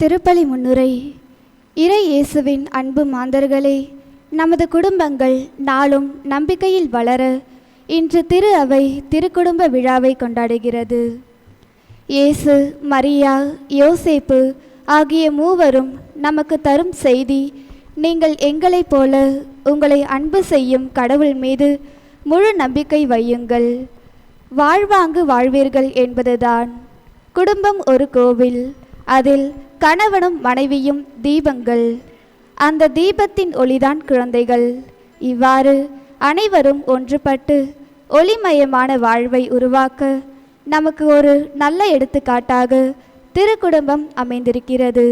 திருப்பலி முன்னுரை. இறை இயேசுவின் அன்பு மாந்தர்களே, நமது குடும்பங்கள் நாளும் நம்பிக்கையில் வளர இன்று திரு அவை திருக்குடும்ப விழாவை கொண்டாடுகிறது. இயேசு, மரியா, யோசேப்பு ஆகிய மூவரும் நமக்கு தரும் செய்தி, நீங்கள் எங்களைப் போல உங்களை அன்பு செய்யும் கடவுள் மீது முழு நம்பிக்கை வையுங்கள், வாழ்வாங்கு வாழ்வீர்கள் என்பதுதான். குடும்பம் ஒரு கோவில், அதில் கணவனும் மனைவியும் தீபங்கள், அந்த தீபத்தின் ஒளிதான் குழந்தைகள். இவ்வாறு அனைவரும் ஒன்றுபட்டு ஒளிமயமான வாழ்வை உருவாக்க நமக்கு ஒரு நல்ல எடுத்துக்காட்டாக திருக்குடும்பம் அமைந்திருக்கிறது.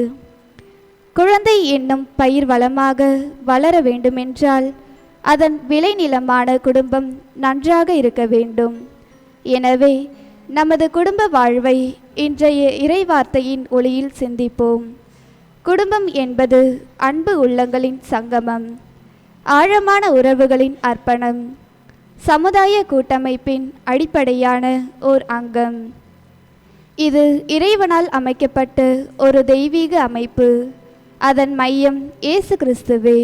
குழந்தை என்னும் பயிர் வளமாக வளர வேண்டுமென்றால் அதன் விளைநிலமான குடும்பம் நன்றாக இருக்க வேண்டும். எனவே நமது குடும்ப வாழ்வை இன்றைய இறைவார்த்தையின் ஒளியில் சிந்திப்போம். குடும்பம் என்பது அன்பு உள்ளங்களின் சங்கமம், ஆழமான உறவுகளின் அர்ப்பணம், சமுதாய கூட்டமைப்பின் அடிப்படையான ஓர் அங்கம். இது இறைவனால் அமைக்கப்பட்ட ஒரு தெய்வீக அமைப்பு. அதன் மையம் இயேசு கிறிஸ்துவே.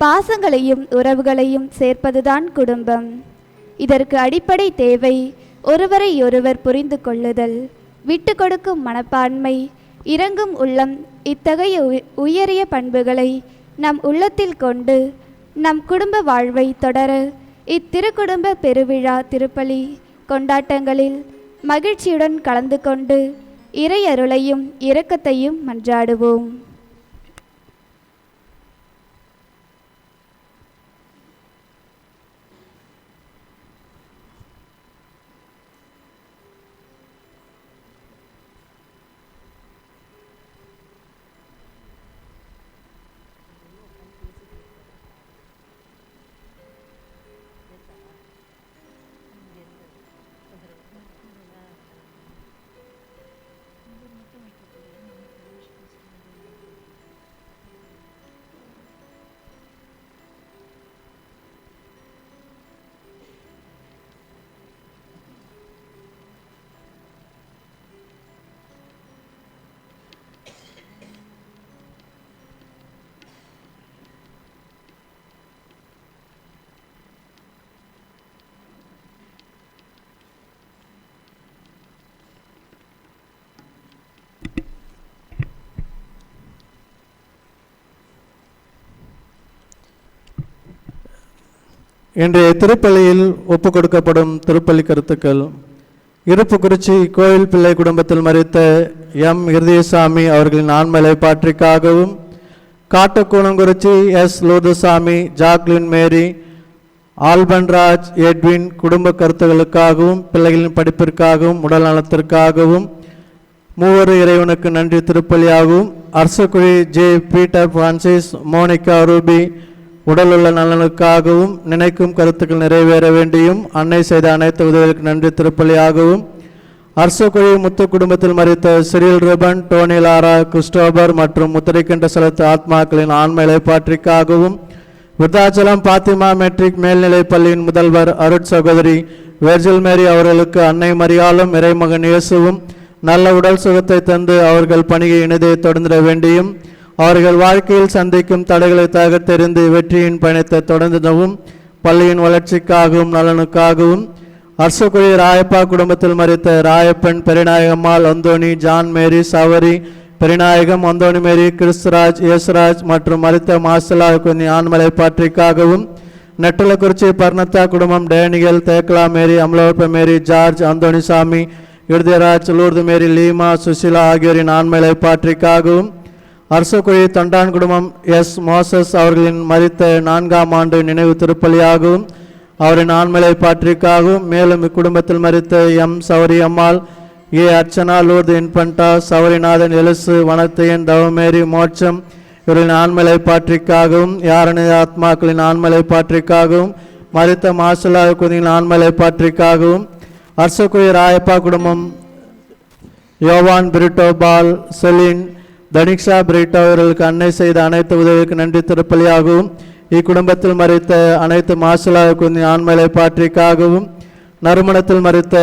பாசங்களையும் உறவுகளையும் சேர்ப்பதுதான் குடும்பம். இதற்கு அடிப்படை தேவை ஒருவரையொருவர் புரிந்து கொள்ளுதல், விட்டு கொடுக்கும் மனப்பான்மை, இரங்கும் உள்ளம். இத்தகைய உயரிய பண்புகளை நம் உள்ளத்தில் கொண்டு நம் குடும்ப வாழ்வை தொடர இத்திருக்குடும்ப பெருவிழா திருப்பலி கொண்டாட்டங்களில் மகிழ்ச்சியுடன் கலந்து கொண்டு இறை அருளையும் இரக்கத்தையும் மன்றாடுவோம். இன்றைய திருப்பலியில் ஒப்பு கொடுக்கப்படும் திருப்பலி கருத்துக்கள். இருப்புக்குறிச்சி கோயில் பிள்ளை குடும்பத்தில் மரித்த எம் இருதயசாமி அவர்களின் ஆண்மலை பாற்றிக்காகவும், Kattukoonankurichi S Lourdusamy, Jacqueline Mary, Albanraj Edwin குடும்ப கருத்துக்களுக்காகவும், பிள்ளைகளின் படிப்பிற்காகவும், உடல் நலத்திற்காகவும், மூவரு இறைவனுக்கு நன்றி திருப்பலியாகவும், Arasakuzhi J Peter Francis, Monica Ruby உடலுள்ள நலனுக்காகவும், நினைக்கும் கருத்துக்கள் நிறைவேற வேண்டியும் அன்னை செய்த அனைத்து உதவிகளுக்கு நன்றி திருப்பலியாகவும், அரசக்குழி முத்து குடும்பத்தில் மரித்த சிறில் ரிபன், டோனி லாரா, கிறிஸ்டோபர் மற்றும் முத்திரைக்கண்ட செலுத்த ஆத்மாக்களின் ஆன்ம இலைப்பாற்றிக்காகவும், விருத்தாச்சலம் பாத்திமா மெட்ரிக் மேல்நிலைப் பள்ளியின் முதல்வர் அருட் சகோதரி வெர்ஜில் மேரி அவர்களுக்கு அன்னை மரியாளும் இறைமகன் இயேசுவும் நல்ல உடல் சுகத்தை தந்து அவர்கள் பணியை இணைதை தொடர்ந்திட வேண்டியும், அவர்கள் வாழ்க்கையில் சந்திக்கும் தடைகளை தகர்த்தெறிந்து வெற்றியின் பயணத்தை தொடர்ந்திடவும், பள்ளியின் வளர்ச்சிக்காகவும் நலனுக்காகவும், அரசக்குழி ராயப்பா குடும்பத்தில் மரித்த ராயப்பன், பெரிநாயகம்மாள், அந்தோணி, ஜான் மேரி, சவரி, பெரிநாயகம், அந்தோணி மேரி, கிறிஸ்துராஜ், யேசுராஜ் மற்றும் மரித்த மாசலா ஆண்மலை பாற்றிக்காகவும், நெட்டலக்குறிச்சி பர்ணத்தா குடும்பம் டேனியல், தேக்கலா மேரி, அமலோப்ப மேரி, ஜார்ஜ், அந்தோணிசாமி, இருதயராஜ், லூர்து மேரி, லீமா, சுசிலா ஆகியோரின் ஆண்மலை பாற்றிக்காகவும், அரசக்குழி தொண்டான் குடும்பம் எஸ் மோசஸ் அவர்களின் மரித்த 4ஆம் ஆண்டு நினைவு திருப்பலியாகவும், அவரின் ஆண்மலை பாற்றிக்காகவும், மேலும் இக்குடும்பத்தில் மரித்த எம் சௌரி அம்மாள், ஏ அர்ச்சனா, லூர்து இன்பண்டா, சௌரிநாதன், எலிசு, வனத்தையன், தவமேரி, மோட்சம் இவர்களின் ஆண்மலை பாற்றிக்காகவும், யாரணி ஆத்மாக்களின் ஆண்மலை பாற்றிக்காகவும், மரித்த மாசலா குதியின் ஆண்மலை பாற்றிக்காகவும், அரசக்குழி ராயப்பா குடும்பம் யோவான், பிரிட்டோ, பால், செலின், தனிக்ஷா, பிரிட்டோ அவர்களுக்கு அன்னை செய்த அனைத்து உதவிக்கு நன்றி திருப்பலியாகவும், இக்குடும்பத்தில் மரித்த அனைத்து மாசலா குந்தி ஆண்மலை பாற்றிக்காகவும், நறுமணத்தில் மரித்த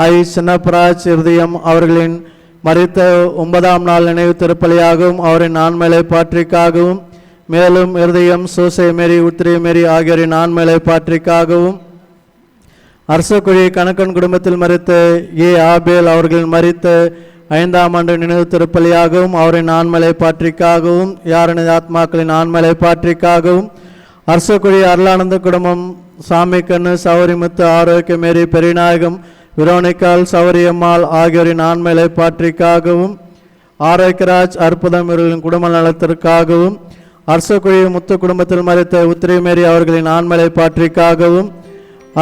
ஐ சின்னப்பராஜ் இருதயம் அவர்களின் மரித்த 9ஆம் நாள் நினைவு திருப்பலியாகவும் அவரின் ஆன்மலை பாற்றிக்காகவும், மேலும் இருதயம் சூசை மேரி உத்திரை மேரி ஆகியோரின் ஆன்மலை பாற்றிக்காகவும், அரசக்குழி கணக்கன் குடும்பத்தில் மரித்த ஆபேல் அவர்கள் மரித்த 5ஆம் ஆண்டு நினைவு திருப்பலியாகவும் அவரின் ஆன்மலை பாற்றிக்காகவும், யாரனது ஆத்மாக்களின் ஆன்மலை பாற்றிக்காகவும், அரசக்குழி அருளானந்த குடும்பம் சாமிக்கண்ணு சௌரிமுத்து ஆரோக்கிய மேரி பெரியநாயகம் விரோனிக்கால் சௌரியம்மாள் ஆகியோரின் ஆன்மலை பாற்றிக்காகவும், ஆரோக்கியராஜ் அற்புதம் இவர்களின் குடும்ப நலத்திற்காகவும், அரசக்குழி முத்து குடும்பத்தில் மரித்த உத்திரை மேரி அவர்களின் ஆன்மலை பாற்றிக்காகவும்,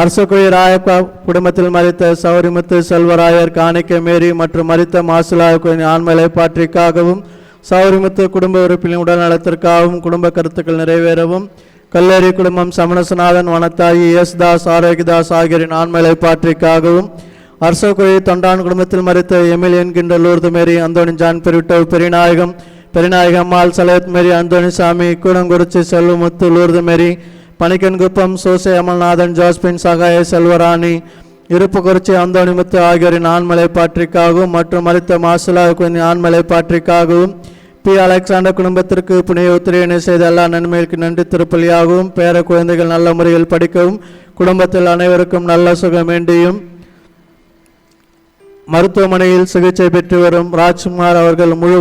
அரசக்குழி ராயப்பா குடும்பத்தில் மரித்த சௌரிமுத்து செல்வராயர் காணிக்க மேரி மற்றும் மரித்த மாசுலாவுக்கு ஆன்மலை பாற்றிக்காகவும், சௌரிமுத்து குடும்ப உறுப்பின் உடல் நலத்திற்காகவும் குடும்ப கருத்துக்கள் நிறைவேறவும், கல்லேரி குடும்பம் சமணசநாதன் வனத்தாயி எஸ் தாஸ் ஆரோக்கியதாஸ் ஆகியோரின் ஆன்மலை பாற்றிக்காகவும், அரசக்குழி தொண்டான் குடும்பத்தில் மரித்த எமில் என்கின்ற லூர்து மேரி அந்தோனி ஜான் பெருவிட்டோ பெரியநாயகம் பெரியநாயகம்மாள் சலையத் மேரி அந்தோனி சாமி கூடங்குறிச்சி செல்வமுத்து லூர்து மேரி பணிக்கன்குப்பம் சோசை அமல்நாதன் ஜோஸ்பின் சகாய செல்வராணி இருப்புக்குறிச்சி அந்தோணிமுத்து ஆகியோரின் ஆன்மலை பாற்றிக்காகவும் மற்றும் மரித்த மாசுலாவுக்கு ஆன்மலை பாற்றிக்காகவும், பி அலெக்சாண்டர் குடும்பத்திற்கு புனித உத்திரையினை செய்த எல்லா நன்மைகளுக்கு நன்றி திருப்பலியாகவும், பேர குழந்தைகள் நல்ல முறையில் படிக்கவும், குடும்பத்தில் அனைவருக்கும் நல்ல சுகம் வேண்டியும், மருத்துவமனையில் சிகிச்சை பெற்று வரும் ராஜ்குமார் அவர்கள் முழு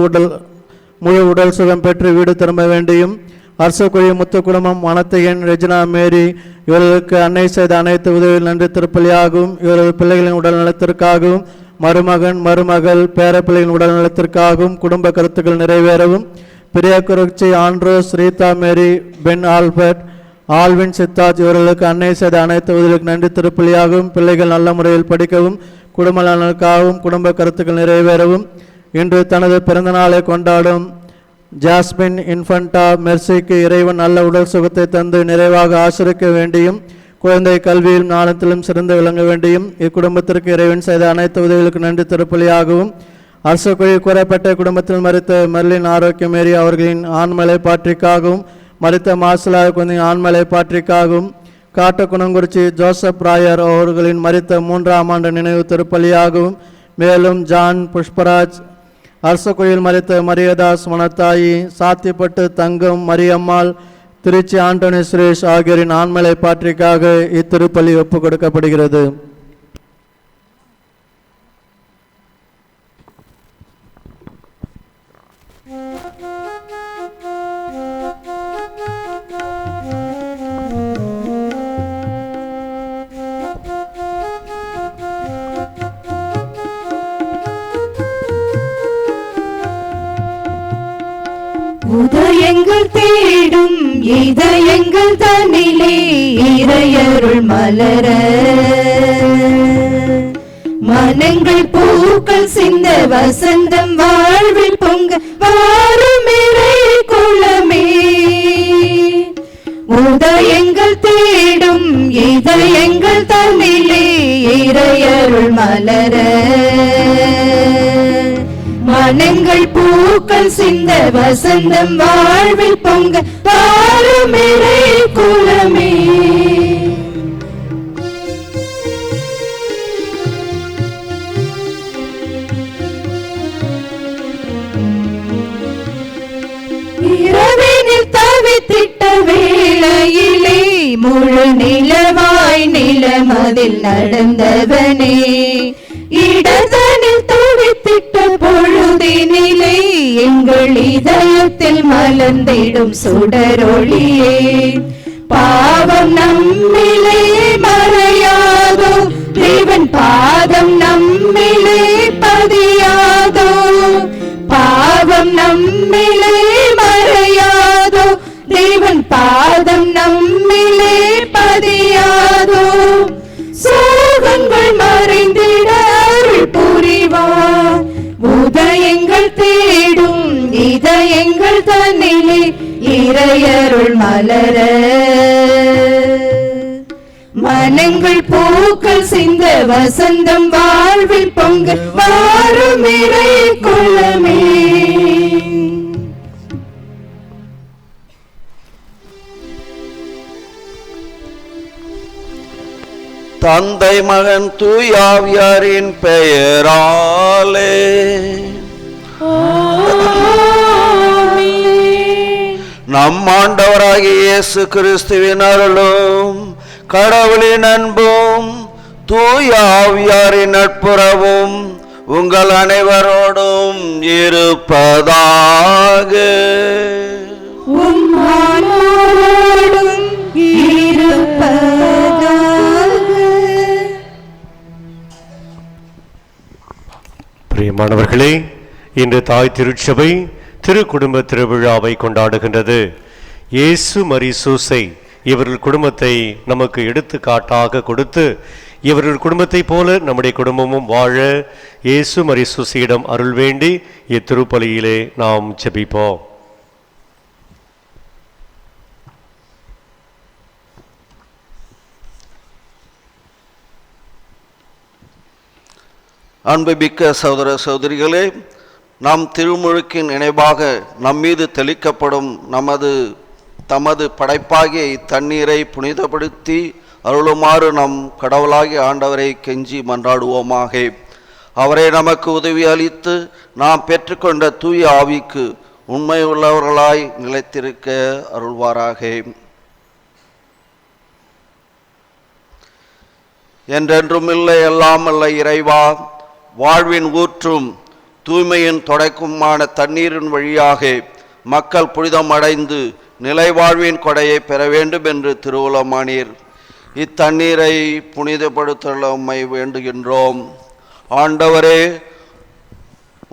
உடல் சுகம் பெற்று வீடு திரும்ப வேண்டியும், அரசக்குழி முத்து குடும்பம் வனத்தையன் ரெஜினா மேரி இவர்களுக்கு அன்னை செய்த அனைத்து உதவியில் நன்றி திருப்பலியாகவும், இவர்கள் பிள்ளைகளின் உடல் நலத்திற்காகவும், மருமகன் மருமகள் பேரப்பிள்ளைகளின் உடல் நலத்திற்காகவும் குடும்ப கருத்துக்கள் நிறைவேறவும், பிரியாக்குறிச்சி ஆண்ட்ரோஸ் ரீதா மேரி பென் ஆல்பர்ட் ஆல்வின் சித்தாஜ் இவர்களுக்கு அன்னை செய்த அனைத்து உதவிகளுக்கு நன்றி திருப்பலியாகவும், பிள்ளைகள் நல்ல முறையில் படிக்கவும் குடும்ப நலனுக்காகவும் குடும்ப கருத்துக்கள் நிறைவேறவும், இன்று தனது பிறந்த நாளை கொண்டாடும் ஜாஸ்மின் இன்ஃபண்டா மெர்சிக்கு இறைவன் நல்ல உடல் சுகத்தை தந்து நிறைவாக ஆசிரிக்க வேண்டியும், குழந்தை கல்வியில் ஞானத்திலும் சிறந்து விளங்க வேண்டியும், இக்குடும்பத்திற்கு இறைவன் செய்த அனைத்து உதவிகளுக்கு நன்றி திருப்பலியாகவும், அரசக்குழி கூறப்பட்ட குடும்பத்தில் மரித்த மெர்லின் ஆரோக்கிய மேரி அவர்களின் ஆன்மலை பாற்றிக்காகவும், மரித்த மாசிலா குழந்தையின் ஆன்மலை பாற்றிக்காகவும், காட்டக்குணங்குறிச்சி ஜோசப் ராயர் அவர்களின் மரித்த 3ஆம் ஆண்டு நினைவு திருப்பலியாகவும், மேலும் ஜான் புஷ்பராஜ் அரசக்குழியில் மரித்த மரியதாஸ் வனத்தாயி சாத்திப்பட்டு தங்கம் மரியம்மாள் திருச்சி ஆண்டனி சுரேஷ் ஆகியோரின் ஆன்மலை பாற்றிக்காக இத்திருப்பலி ஒப்புக் கொடுக்கப்படுகிறது. உதயங்கள் தேடும் இதயங்கள் தன்னிலே இறையருள் மலர, மனங்கள் பூக்கள் சிந்த வசந்தம் வாழ்வில் பொங்க வாரும் இறை குலமே. உதயங்கள் தேடும் இதயங்கள் தன்னிலே இறையருள் மலர, மனங்கள் பூக்கள் சிந்த வசந்தம் வாழ்வில் பொங்க வாரும் இறை குலமே. இரவினில் தவித்திட்ட வேளையிலே முழு நிலவாய் நிலமதில் நடந்தவனே, இடதனில் தவித்திட்ட பொழுதினிலே எங்கள் இதயத்தில் மலர்ந்திடும் சுடரொளியே. பாவம் நம்மிலே மறையாதோ, தேவன் பாதம் நம்மிலே பதியாதோ. பாவம் நம்மிலே மறையாதோ, தேவன் பாதம் நம்மிலே பதியாதோ. சோகங்கள் மறைந்திட அருள் புரிவார், உதயங்கள் தேடும் இதயங்கள் தன்னிலே இறையருள் மலர. மனங்கள் பூக்கள் சிந்த வசந்தம் வாழ்வில் பொங்க வாரும் இறை குலமே. தந்தை மகன் தூயாவியாரின் பெயராலே நம் ஆண்டவராகிய இயேசு கிறிஸ்துவின் அருளும் கடவுளின் அன்பும் தூய ஆவியாரின் நட்புறவும் உங்கள் அனைவரோடும் இருப்பதாக. பிரியமானவர்களே, இன்று தாய் திருச்சபை திருக்குடும்ப திருவிழாவை கொண்டாடுகின்றது. இயேசு மரி சூசை இவர்கள் குடும்பத்தை நமக்கு எடுத்துக்காட்டாக கொடுத்து இவர்கள் குடும்பத்தை போல நம்முடைய குடும்பமும் வாழ இயேசு மரி சூசையிடம் அருள் வேண்டி இத்திருப்பலியிலே நாம் ஜெபிப்போம். அன்புமிக்க சகோதர சகோதரிகளே, நம் திருமுழுக்கின் நினைவாக நம்மீது தெளிக்கப்படும் தமது படைப்பாகிய இத்தண்ணீரை புனிதப்படுத்தி அருளுமாறு நம் கடவுளாகிய ஆண்டவரை கெஞ்சி மன்றாடுவோமாக. அவரை நமக்கு உதவி அளித்து நாம் பெற்றுக்கொண்ட தூய ஆவிக்கு உண்மை உள்ளவர்களாய் நிலைத்திருக்க அருள்வாராக. என்றென்றும் இல்லை எல்லாம் அல்ல இறைவா, வாழ்வின் ஊற்றும் தூய்மையின் தொடக்கமான தண்ணீரின் வழியாக மக்கள் புனிதம் அடைந்து நிலை வாழ்வின் கொடையை பெற வேண்டும் என்று திருவுளமானீர். இத்தண்ணீரை புனிதப்படுத்த உம்மை வேண்டுகின்றோம். ஆண்டவரே,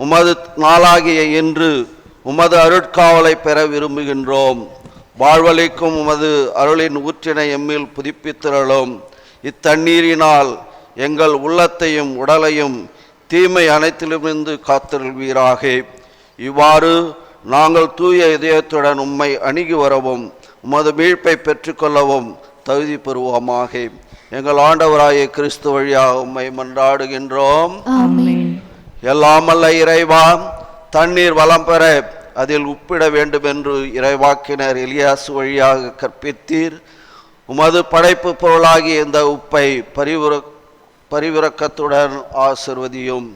உமது நாளாகிய இன்று உமது அருட்காவலை பெற விரும்புகின்றோம். வாழ்வளிக்கும் உமது அருளின் ஊற்றினை எம்மில் புதுப்பித்திரளும். இத்தண்ணீரினால் எங்கள் உள்ளத்தையும் உடலையும் தீமை அனைத்திலுமிருந்து காத்திருவீராக. இவ்வாறு நாங்கள் தூய இதயத்துடன் உம்மை அணுகி வரவும் உமது மீட்பை பெற்றுக்கொள்ளவும் தகுதி பெறுவோமாக. எங்கள் ஆண்டவராகிய கிறிஸ்து வழியாக உம்மை மன்றாடுகின்றோம். எல்லாமல்ல இறைவா, தண்ணீர் வளம் பெற அதில் உப்பிட வேண்டும் என்று இறைவாக்கினர் எலியாசு வழியாக கற்பித்தீர். உமது படைப்பு பொருளாகிய இந்த உப்பை பரிவிரக்கத்துடன் ஆசிர்வதியும்.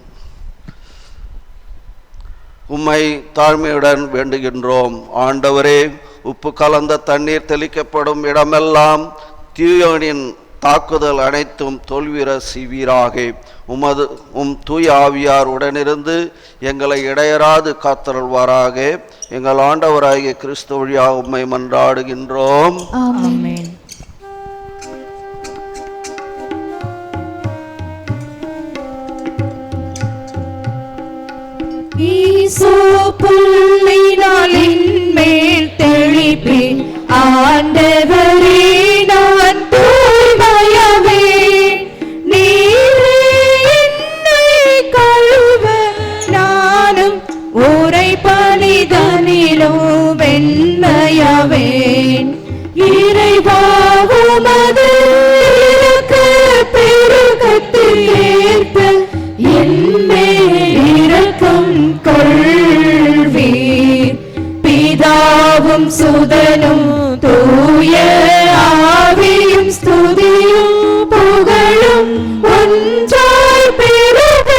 உம்மை தாழ்மையுடன் வேண்டுகின்றோம். ஆண்டவரே, உப்பு கலந்த தண்ணீர் தெளிக்கப்படும் இடமெல்லாம் தீயோனின் தாக்குதல் அனைத்தும் தோல்விர செய்வீராக. தூய ஆவியார் உடனிருந்து எங்களை இடையராது காத்தருள்வாராக. எங்கள் ஆண்டவராகிய கிறிஸ்து வழியாக உம்மை மன்றாடுகின்றோம். ஆமென். புள்ளினாலின் மேல் தெளிப்பேன் ஆண்டவரே, நான் தூய்மையவே. நீரே என்னை கழுவ, நானும் உரை பணிதனிலும் வெண்மையவேன். இறைவா, உமது இரக்கப் பெருக்கத்தில் ஏற்ப என்மேல் இரக்கம் கொள்வீர். பிதாவும் சுதனும் தூய ஆவியும் ஸ்துதியும் புகழும் ஒன்றாய் பெருக,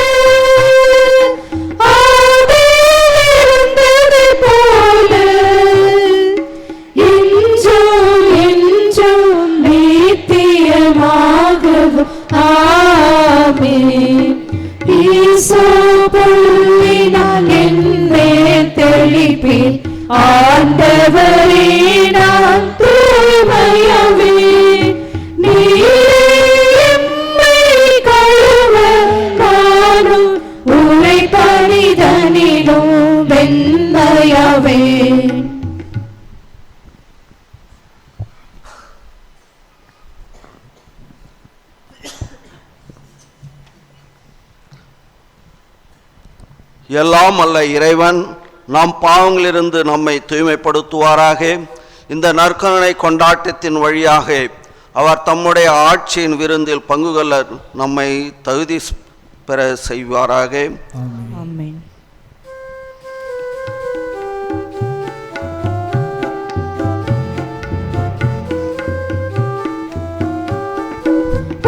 ஆதியிலிருந்தது போல என்றும் என்றும் நித்தியமாகவும் ஆமென். புள்ளினால் என்மேல் தெளிப்பேன் ஆண்டவரே, நான் தூய்மையவே. நீரை கழுவ, நானும் உரை பணிதனிலும் வெண்மையவே. எல்லாம் அல்ல இறைவன் நம் பாவங்களிலிருந்து நம்மை தூய்மைப்படுத்துவாராக. இந்த நற்கருணை கொண்டாட்டத்தின் வழியாக அவர் தம்முடைய ஆட்சியின் விருந்தில் பங்கு கொள்ள நம்மை தகுதி பெற செய்வாராக. ஆமென்.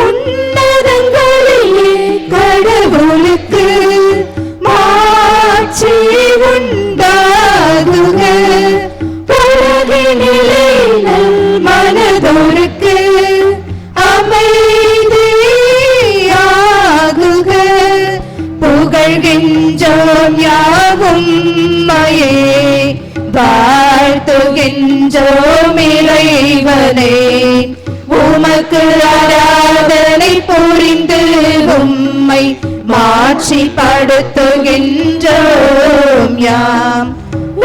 உன்னதங்களிலே கடவுளுக்கு மாட்சி உண்டாகுக. உலக வாழ்த்துகின்றோம் இறைவனே. உமக்கு ஆராதனை புரிந்து உம்மை மாட்சிப்படுத்துகின்றோம் யாம்.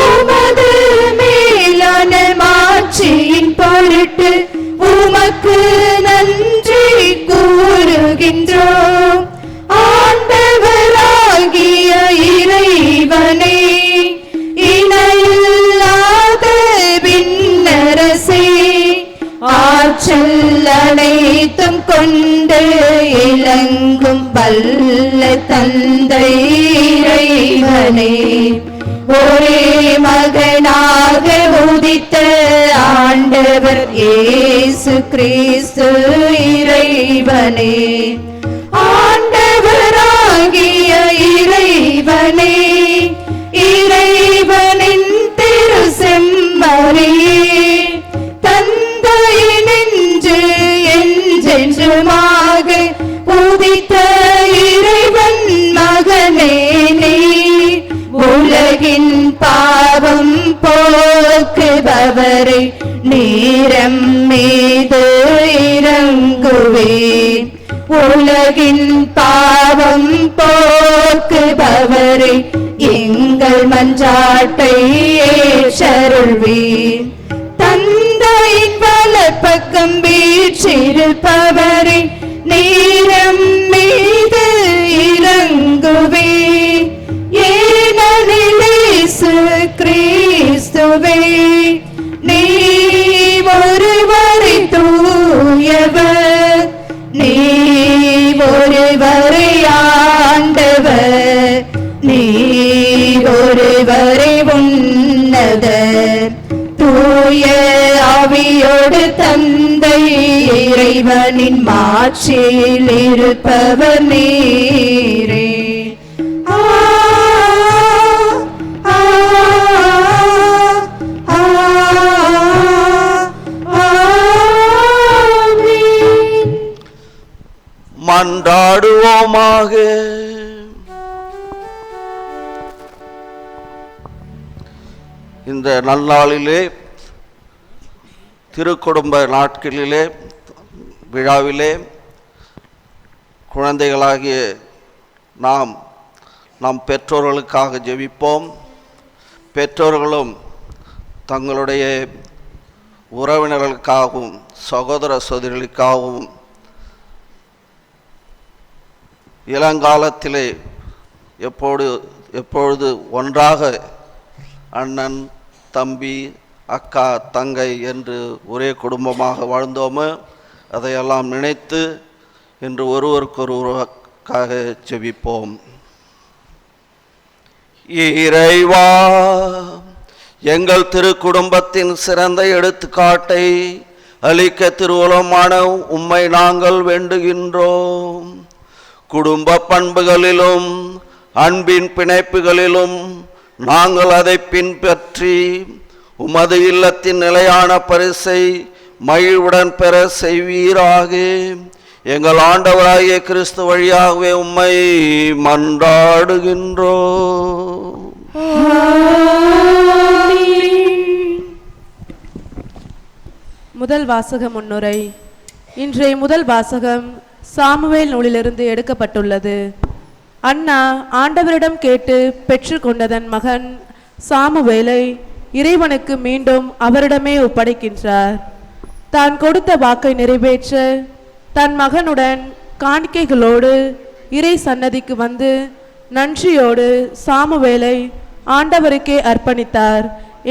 உமது மேலான மாட்சியின் பொருட்டு உமக்கு நன்றி கூறுகின்றோம். ஆண்டவராகிய இறைவனே, இணையில்லாத விண்ணரசே, ஆற்றல் அனைத்தும் கொண்டு இலங்கும் வல்ல தந்தை இறைவனே, ஒரே மகனாக உதித்த ஆண்டவர் இயேசு கிறிஸ்து இறைவனே, ஆண்டவராகிய இறைவனே, இறைவனின் திரு செம்மறியே, தந்தையினின்று என்றென்றுமாக உதித்த இறைவன் மகனே நீர், உலகின் பாவம் போக்குபவரை நீரம் மீது இறங்குவேன். உலகின் பாவம் போக்குபவரை எங்கள் மன்றாட்டை ஏற்றருள்வீர். தந்தையின் வலப்பக்கம் வீற்றிருப்பவரை நீரம் மீது இறங்குவேன். ஏனெனில் இயேசு கிறிஸ்துவே, நீ ஒருவரை தூயவர், நீ ஒருவரை ஆண்டவர், நீ ஒருவரை உன்னதர், தூய ஆவியோடு தந்தை இறைவனின் மாட்சியில் இருப்பவர் நீரே. மன்றாடுவோமாக. இந்த நல்நாளிலே, திருக்குடும்ப நாட்களிலே, விழாவிலே குழந்தைகளாகிய நாம் நம் பெற்றோர்களுக்காக ஜெபிப்போம். பெற்றோர்களும் தங்களுடைய உறவினர்களுக்காகவும் சகோதர சகோதரிகளுக்காகவும் இளங்காலத்திலே எப்பொழுது ஒன்றாக அண்ணன் தம்பி அக்கா தங்கை என்று ஒரே குடும்பமாக வாழ்ந்தோமோ அதையெல்லாம் நினைத்து இன்று ஒருவருக்கொருவருக்காக ஜெபிப்போம். இறைவா, எங்கள் திருக்குடும்பத்தின் சிறந்த எடுத்துக்காட்டை அளிக்க திருவுளமான உம்மை நாங்கள் வேண்டுகின்றோம். குடும்ப பண்புகளிலும் அன்பின் பிணைப்புகளிலும் நாங்கள் அதை பின்பற்றி உமது இல்லத்தின் நிலையான பரிசை மகிழ்வுடன் பெற செய்வீராக. எங்கள் ஆண்டவராகிய கிறிஸ்து வழியாகவே உம்மை மன்றாடுகின்றோம். முதல் வாசக முன்னுரை. இன்றைய முதல் வாசகம் சாமுவேல் நூலிலிருந்து எடுக்கப்பட்டுள்ளது. அன்னா ஆண்டவரிடம் கேட்டு பெற்றுக்கொண்டதன் மகன் சாமுவேலை இறைவனுக்கு மீண்டும் அவரிடமே ஒப்படைக்கின்றார். தான் கொடுத்த வாக்கை நிறைவேற்ற தன் மகனுடன் காணிக்கைகளோடு இறை சன்னதிக்கு வந்து நன்றியோடு சாமுவேலை ஆண்டவருக்கே அர்ப்பணித்தார்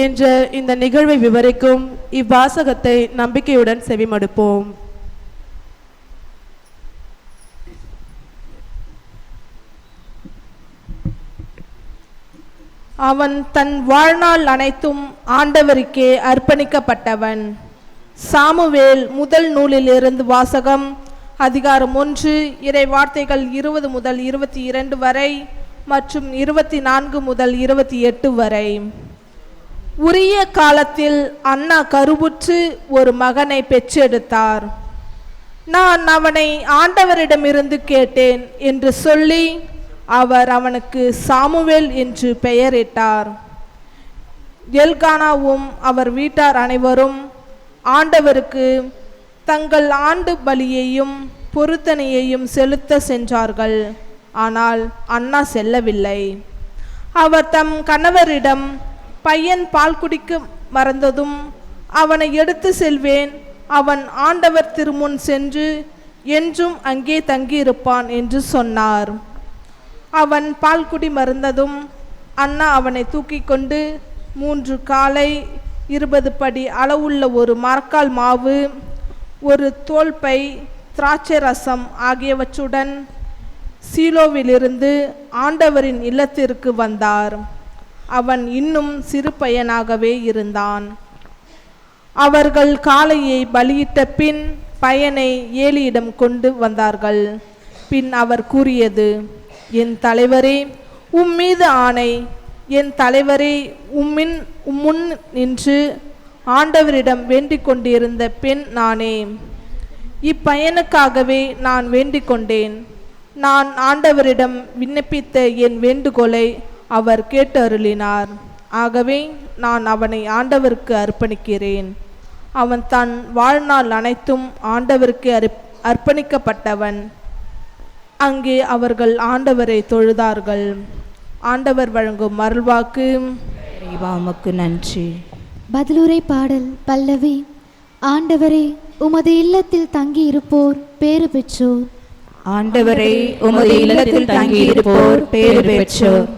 என்ற இந்த நிகழ்வை விவரிக்கும் இவ்வாசகத்தை நம்பிக்கையுடன் செவிமடுப்போம். அவன் தன் வாழ்நாள் அனைத்தும் ஆண்டவருக்கே அர்ப்பணிக்கப்பட்டவன். சாமுவேல் முதல் நூலிலிருந்து வாசகம். அதிகாரம் 1, இறை வார்த்தைகள் 20 முதல் 22 வரை மற்றும் 24 முதல் 28 வரை. உரிய காலத்தில் அன்னா கருவுற்று ஒரு மகனை பெற்றெடுத்தார். நான் அவனை ஆண்டவரிடமிருந்து கேட்டேன் என்று சொல்லி அவர் அவனுக்கு சாமுவேல் என்று பெயரிட்டார். எல்கானாவும் அவர் வீட்டார் அனைவரும் ஆண்டவருக்கு தங்கள் ஆண்டு பலியையும் பொருத்தனையையும் செலுத்த சென்றார்கள். ஆனால் அன்னா செல்லவில்லை. அவர் தம் கணவரிடம், பையன் பால் குடிக்க மறந்ததும் அவனை எடுத்து செல்வேன், அவன் ஆண்டவர் திருமுன் சென்று என்றும் அங்கே தங்கியிருப்பான் என்று சொன்னார். அவன் பால்குடி மறந்ததும் அண்ணா அவனை தூக்கி கொண்டு 3 காலை 20 படி அளவுள்ள ஒரு மரக்கால் மாவு, ஒரு தோல்பை, திராட்சை ரசம் ஆகியவற்றுடன் சீலோவிலிருந்து ஆண்டவரின் இல்லத்திற்கு வந்தார். அவன் இன்னும் சிறு பையனாகவே இருந்தான். அவர்கள் காளையை பலியிட்ட பின் பையனை ஏலியிடம் கொண்டு வந்தார்கள். பின் அவர் கூறியது, என் தலைவரே, உம்மீது ஆணை, என் தலைவரே, உம்முன் நின்று ஆண்டவரிடம் வேண்டிக் கொண்டிருந்த பெண் நானே. இப்பையனுக்காகவே நான் வேண்டிக் கொண்டேன். நான் ஆண்டவரிடம் விண்ணப்பித்த என் வேண்டுகோளை அவர் கேட்டு அருளினார். ஆகவே நான் அவனை ஆண்டவருக்கு அர்ப்பணிக்கிறேன். அவன் தன் வாழ்நாள் அனைத்தும் ஆண்டவருக்கு அர்ப்பணிக்கப்பட்டவன். அங்கே அவர்கள் ஆண்டவரை தொழுதார்கள். ஆண்டவர் வழங்கும் அருள்வாக்கு. உமக்கு நன்றி. பதிலுரை பாடல் பல்லவி. ஆண்டவரே, உமது இல்லத்தில் தங்கி இருப்போர் பேறு பெற்றோர். ஆண்டவரே, உமது இல்லத்தில் தங்கி இருப்போர் பேறு பெற்றோர்.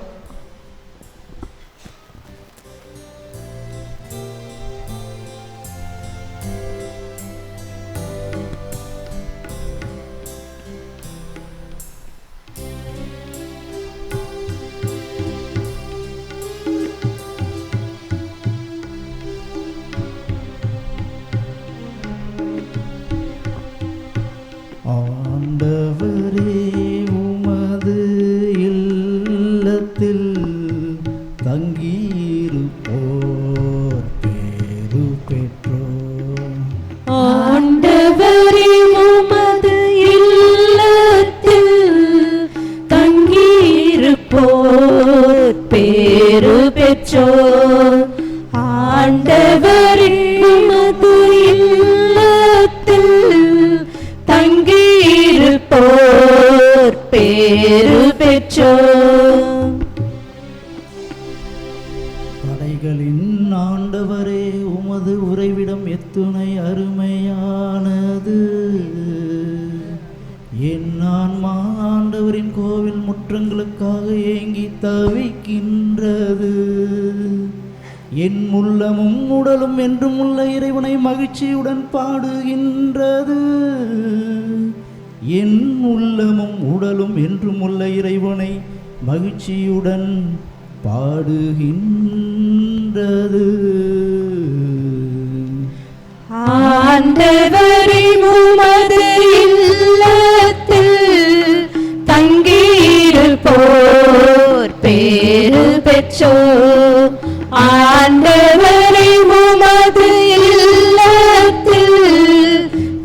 ஆண்டவரே, உமது இல்லத்தில் தங்கியிருப்போர் பேறு பெற்றோர். ஆண்டவரே, உமது இல்லத்தில் தங்கியிருப்போர் பேறு பெற்றோர். ஆண்டவரே, உமது இல்லத்தில் தங்கியிருப்போர் பேறு பெற்றோர். படைகளின் ஆண்டவரே, உமது உறைவிடம் எத்துணை அருமையானது. என் ஆன்மா ஆண்டவரின் கோவில் முற்றங்களுக்காக ஏங்கி தவிக்கின்றது. என் உள்ளமும் உடலும் என்றும் உள்ள இறைவனை மகிழ்ச்சியுடன் பாடுகின்றது. என் உள்ளமும் உடலும் என்றும் உள்ள இறைவனை மகிழ்ச்சியுடன் பாடுகின்றது. ஆண்டவரே, உமது இல்லத்தில் தங்கியிருப்போர் பேறு பெற்றோர். ஆண்டவரே, உமது இல்லத்தில்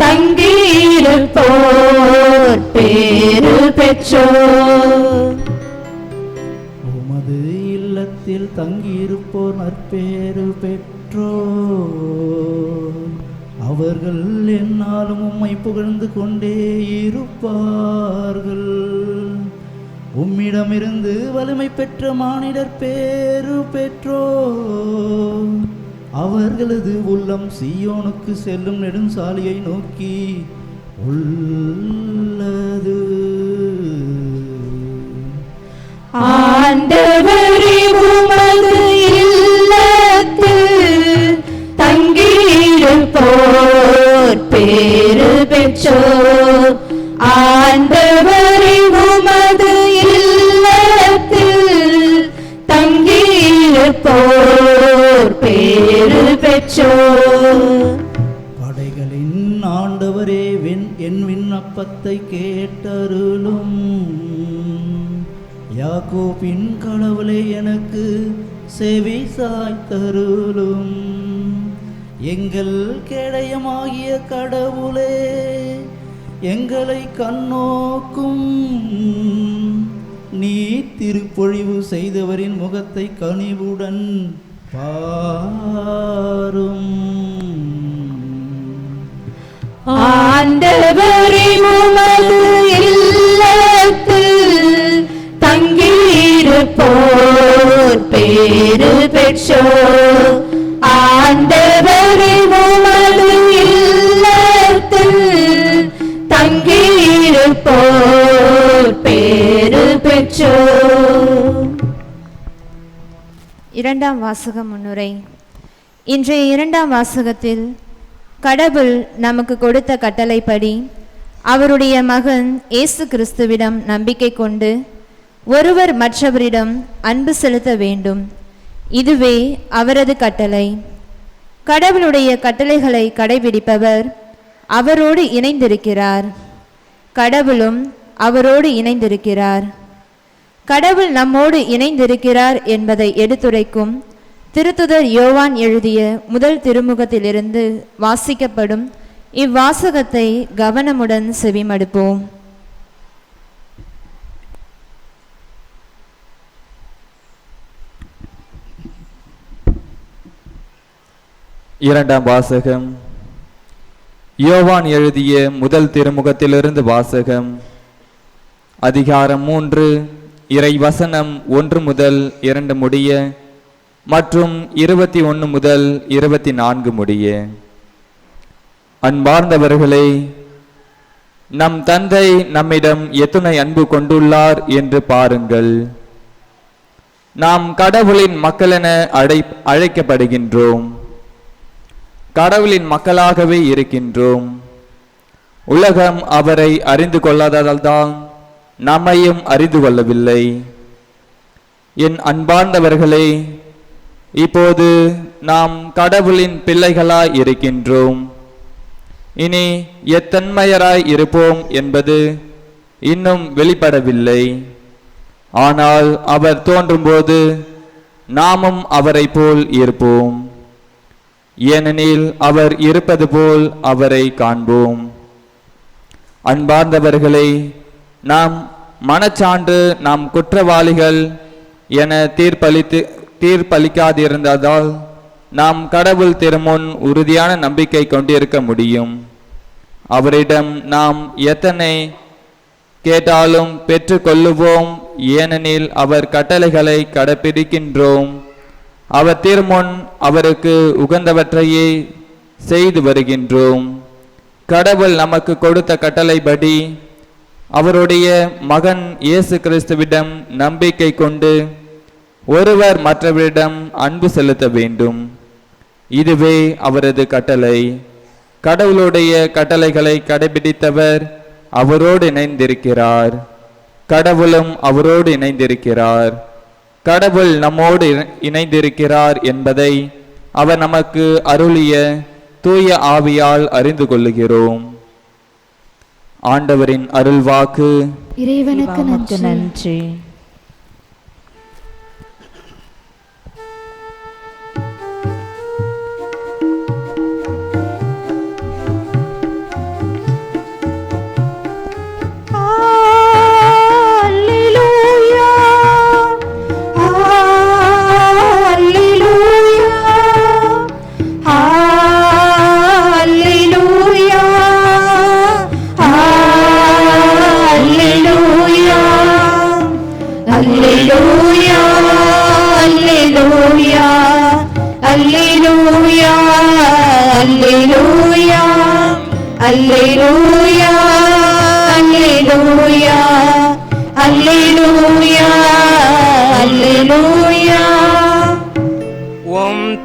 தங்கியிருப்போர் பேறு பெற்றோர். உமது இல்லத்தில் தங்கியிருப்போர் நற்பேறு பெற்றோர். அவர்கள் எந்நாளும் உம்மை புகழ்ந்து கொண்டே இருப்பார்கள். உம்மிடமிருந்து வலிமை பெற்ற மானிடர் பேறு பெற்றோர். அவர்களது உள்ளம் சீயோனுக்கு செல்லும் நெடுஞ்சாலையை நோக்கி உள்ளது. ஆண்டவரே, உமது இல்லத்தில் தங்கியிருப்போர் பேறு பெற்றோர். ஆண்டவரே, உமது இல்லத்தில் தங்கியிருப்போர் பேறு பெற்றோர். படைகளின் ஆண்டவரே, என் விண்ணப்பத்தை கேட்டருளும். யாக்கோபின் கடவுளே, எனக்கு செவி சாய்த்தருளும். எங்கள் கேடயமாகிய கடவுளே, எங்களை கண்ணோக்கும். நீ திருப்பொழிவு செய்தவரின் முகத்தை கனிவுடன் பாரும். ஆண்டவரே உமது இல்லத்தில் தங்கியிருப்போர் பேறு பெற்றோர். ஆண்டவரே உமது இல்லத்தில் தங்கியிருப்போர் பேறு பெற்றோர். இரண்டாம் வாசக முன்னுரை. இன்றைய இரண்டாம் வாசகத்தில் கடவுள் நமக்கு கொடுத்த கட்டளைப்படி அவருடைய மகன் இயேசு கிறிஸ்துவிடம் நம்பிக்கை கொண்டு ஒருவர் மற்றவரிடம் அன்பு செலுத்த வேண்டும். இதுவே அவரது கட்டளை. கடவுளுடைய கட்டளைகளை கடைபிடிப்பவர் அவரோடு இணைந்திருக்கிறார். கடவுளும் அவரோடு இணைந்திருக்கிறார். கடவுள் நம்மோடு இணைந்திருக்கிறார் என்பதை எடுத்துரைக்கும் திருத்துதர் யோவான் எழுதிய முதல் திருமுகத்திலிருந்து வாசிக்கப்படும் இவ்வாசகத்தை கவனமுடன் செவிமடுப்போம். இரண்டாம் வாசகம். யோவான் எழுதிய முதல் திருமுகத்திலிருந்து வாசகம். அதிகாரம் 3, இறை வசனம் 1 முதல் 2 முடிய மற்றும் 21 முதல் 24 முடிய. அன்பார்ந்தவர்களே, நம் தந்தை நம்மிடம் எத்துணை அன்பு கொண்டுள்ளார் என்று பாருங்கள். நாம் கடவுளின் மக்களென அழைக்கப்படுகின்றோம். கடவுளின் மக்களாகவே இருக்கின்றோம். உலகம் அவரை அறிந்து கொள்ளாததால்தான் நம்மையும் அறிந்து கொள்ளவில்லை. என் அன்பார்ந்தவர்களே, இப்போது நாம் கடவுளின் பிள்ளைகளாய் இருக்கின்றோம். இனி எத்தன்மையராய் இருப்போம் என்பது இன்னும் வெளிப்படவில்லை. ஆனால் அவர் தோன்றும்போது நாமும் அவரை போல் இருப்போம். ஏனெனில் அவர் இருப்பது போல் அவரை காண்போம். அன்பார்ந்தவர்களே, நாம் மனச்சான்று நாம் குற்றவாளிகள் என தீர்ப்பளிக்காதிருந்ததால் நாம் கடவுள் திருமுன் உறுதியான நம்பிக்கை கொண்டிருக்க முடியும். அவரிடம் நாம் எத்தனை கேட்டாலும் பெற்று கொள்ளுவோம். ஏனெனில் அவர் கட்டளைகளை கடைப்பிடிக்கின்றோம். அவர் திருமுன் அவருக்கு உகந்தவற்றையே செய்து வருகின்றோம். கடவுள் நமக்கு கொடுத்த கட்டளைப்படி அவருடைய மகன் இயேசு கிறிஸ்துவிடம் நம்பிக்கை கொண்டு ஒருவர் மற்றவரிடம் அன்பு செலுத்த வேண்டும். இதுவே அவரது கட்டளை. கடவுளுடைய கட்டளைகளை கடைபிடித்தவர் அவரோடு இணைந்திருக்கிறார். கடவுளும் அவரோடு இணைந்திருக்கிறார். கடவுள் நம்மோடு இணைந்திருக்கிறார் என்பதை அவர் நமக்கு அருளிய தூய ஆவியால் அறிந்து கொள்ளுகிறோம். ஆண்டவரின் அருள்வாக்கு. இறைவனுக்கு நன்றி.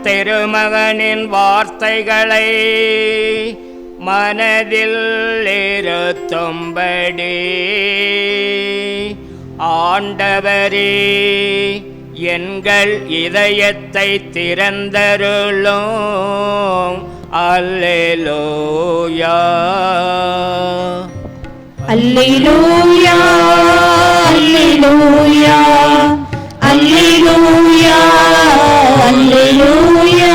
திருமகனின் வார்த்தைகளை மனதில் இருத்தும்படி ஆண்டவரே எங்கள் இதயத்தை திறந்தருளும். அல்லேலூயா அல்லேலூயா அல்லேலூயா அல்லேலூயா அல்லேலூயா.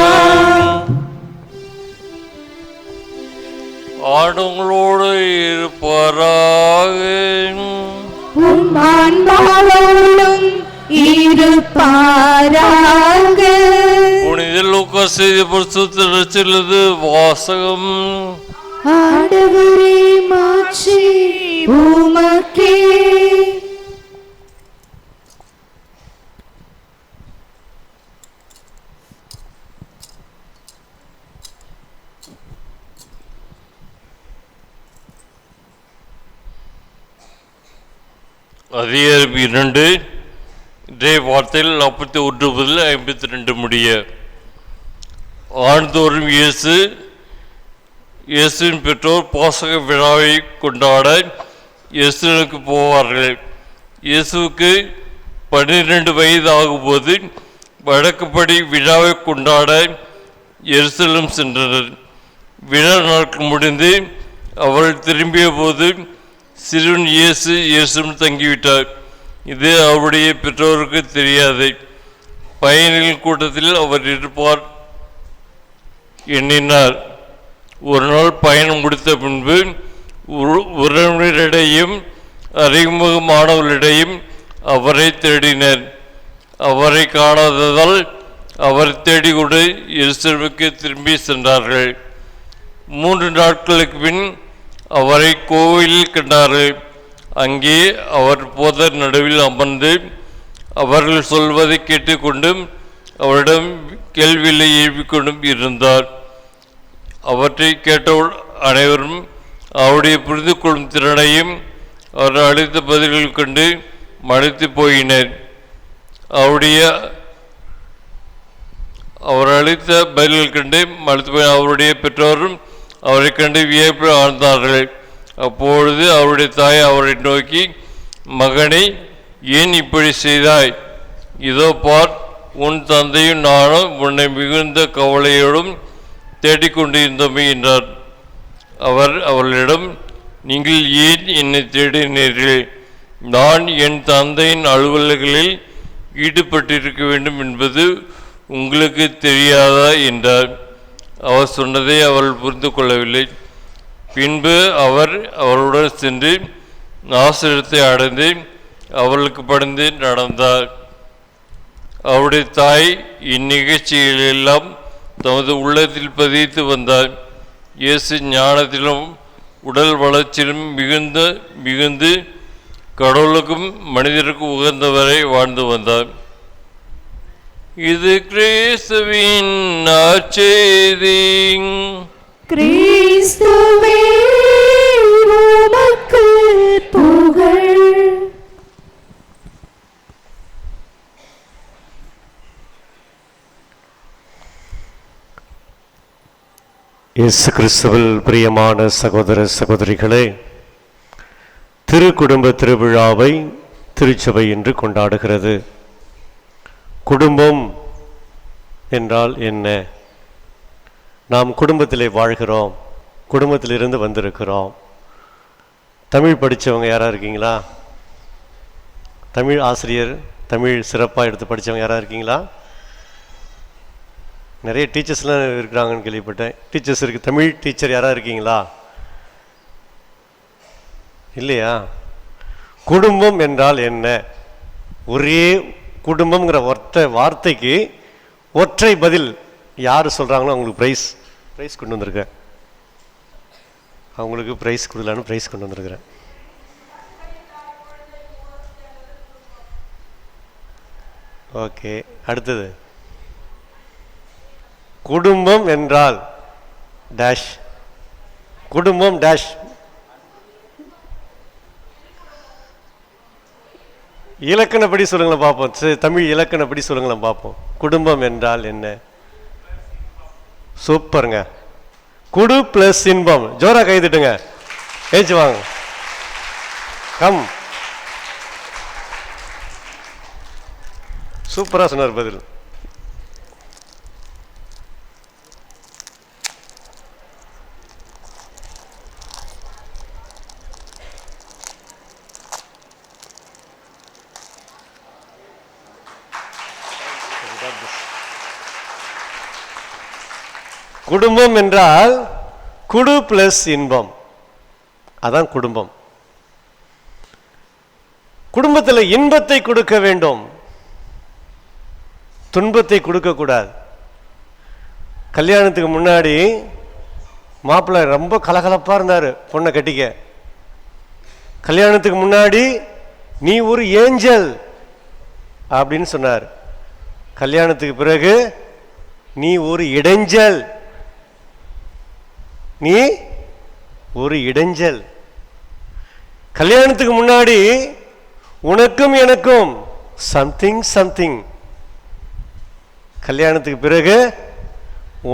ஆண்டவரோடு இருப்பாராக. உம் ஆன்மாவோடும் இருப்பாராக. செய்த பரிசுத்த ரட்சித்தது வாசகம். ஆண்டவரே மாட்சி உமக்கே. அதிகாரம் 2 இன்றைய வார்த்தையில் 41 முதல் 52 முடிய. ஆண்டுதோறும் இயேசுவின் பெற்றோர் பாசக விழாவை கொண்டாட எருசலேமுக்கு போவார்கள். இயேசுவுக்கு 12 வயது ஆகும்போது வழக்கப்படி விழாவை கொண்டாட எருசலேம் சென்றனர். விழா நாட்கள் முடிந்து அவர்கள் திரும்பிய போது சிறுவன் இயேசுவும் தங்கிவிட்டார். இது அவருடைய பெற்றோருக்கு தெரியாது. பயணிகள் கூட்டத்தில் அவர் இருப்பார் எண்ணினார். ஒரு நாள் பயணம் முடித்த பின்பு உறவினரிடையும் அறிமுகமானவர்களிடையும் அவரை தேடினர். அவரை காணாததால் அவர் தேடிக்கொண்டு எருசலேமுக்கு திரும்பி சென்றார்கள். 3 நாட்களுக்கு பின் அவரை கோவிலில் கண்டார்கள். அங்கே அவர் போதர் நடுவில் அமர்ந்து அவர்கள் சொல்வதை கேட்டுக்கொண்டும் அவரிடம் கேள்விகளை எழுப்பிக்கொண்டும் இருந்தார். அவற்றை கேட்ட அனைவரும் அவருடைய புரிந்து கொள்ளும் திறனையும் அவர் அளித்த பதில்கள் கண்டு மலைத்து போயினர். அவர் அளித்த பதில்கள் கண்டு மலைத்து போயின. அவருடைய பெற்றோரும் அவரை கண்டு வியப்பு ஆழ்ந்தார்கள். அப்பொழுது அவருடைய தாய் அவரை நோக்கி, மகனை, ஏன் இப்படி செய்தாய்? இதோ பார், உன் தந்தையும் நானும் உன்னை மிகுந்த கவலையோடும் தேடிக்கொண்டிருந்தோமே என்றார். அவர் அவர்களிடம், நீங்கள் ஏன் என்னை தேடினீர்கள்? நான் என் தந்தையின் அலுவலர்களில் ஈடுபட்டிருக்க வேண்டும் என்பது உங்களுக்கு தெரியாதா என்றார். அவர் சொன்னதை அவர்கள் புரிந்து கொள்ளவில்லை. பின்பு அவர் அவருடன் சென்று நாசரேத்தை அடைந்து அவர்களுக்கு பணிந்து நடந்தார். அவருடைய தாய் இந்நிகழ்ச்சிகளெல்லாம் தமது உள்ளத்தில் பதித்து வந்தார். இயேசு ஞானத்திலும் உடல் வளர்ச்சியிலும் மிகுந்து கடவுளுக்கும் மனிதருக்கும் உகந்தவரை வாழ்ந்து வந்தார். இது கிறிஸ்துவின் நற்செய்தி. கிறிஸ்துவே உமக்கு புகழ். இயேசு கிறிஸ்துவில் பிரியமான சகோதர சகோதரிகளே, திருக்குடும்ப திருவிழாவை திருச்சபை என்று கொண்டாடுகிறது. குடும்பம் என்றால் என்ன? நாம் குடும்பத்திலே வாழ்கிறோம், குடும்பத்திலிருந்து வந்திருக்கிறோம். தமிழ் படித்தவங்க யாராக இருக்கீங்களா? தமிழ் ஆசிரியர், தமிழ் சிறப்பாக எடுத்து படித்தவங்க யாராக இருக்கீங்களா? நிறைய டீச்சர்ஸ்லாம் இருக்கிறாங்கன்னு கேள்விப்பட்டேன். டீச்சர்ஸ் இருக்குது. தமிழ் டீச்சர் யாராக இருக்கீங்களா? இல்லையா? குடும்பம் என்றால் என்ன? ஒரே குடும்பம்ங்கிற வார்த்தைக்கு ஒற்றை பதில் யார் சொல்கிறாங்களோ அவங்களுக்கு ப்ரைஸ் கொண்டு வந்திருக்கேன். அவங்களுக்கு ப்ரைஸ் கொடுக்கலான்னு ப்ரைஸ் கொண்டு வந்திருக்கிறேன். ஓகே, அடுத்தது. குடும்பம் என்றால் டேஷ். குடும்பம் டேஷ். இலக்கணப்படி சொல்லுங்களேன் பார்ப்போம். தமிழ் இலக்கணப்படி சொல்லுங்களேன் பார்ப்போம். குடும்பம் என்றால் என்ன? சூப்பருங்க. குடு பிளஸ் இன்பம். ஜோரா கைதுட்டுங்க. ஏச்சு வாங்க. கம். சூப்பரா சொன்னார் பதில். குடும்பம் என்றால் குடு பிளஸ் இன்பம். அதான் குடும்பம். குடும்பத்தில் இன்பத்தை கொடுக்க வேண்டும், துன்பத்தை கொடுக்க கூடாது. கல்யாணத்துக்கு முன்னாடி மாப்பிள்ளை ரொம்ப கலகலப்பாக இருந்தார் பொண்ணை கட்டிக்க. கல்யாணத்துக்கு முன்னாடி நீ ஒரு ஏஞ்சல் அப்படின்னு சொன்னார். கல்யாணத்துக்கு பிறகு நீ ஒரு இடைஞ்சல், நீ ஒரு இடைஞ்சல். கல்யாணத்துக்கு முன்னாடி உனக்கும் எனக்கும் சம்திங் சம்திங், கல்யாணத்துக்கு பிறகு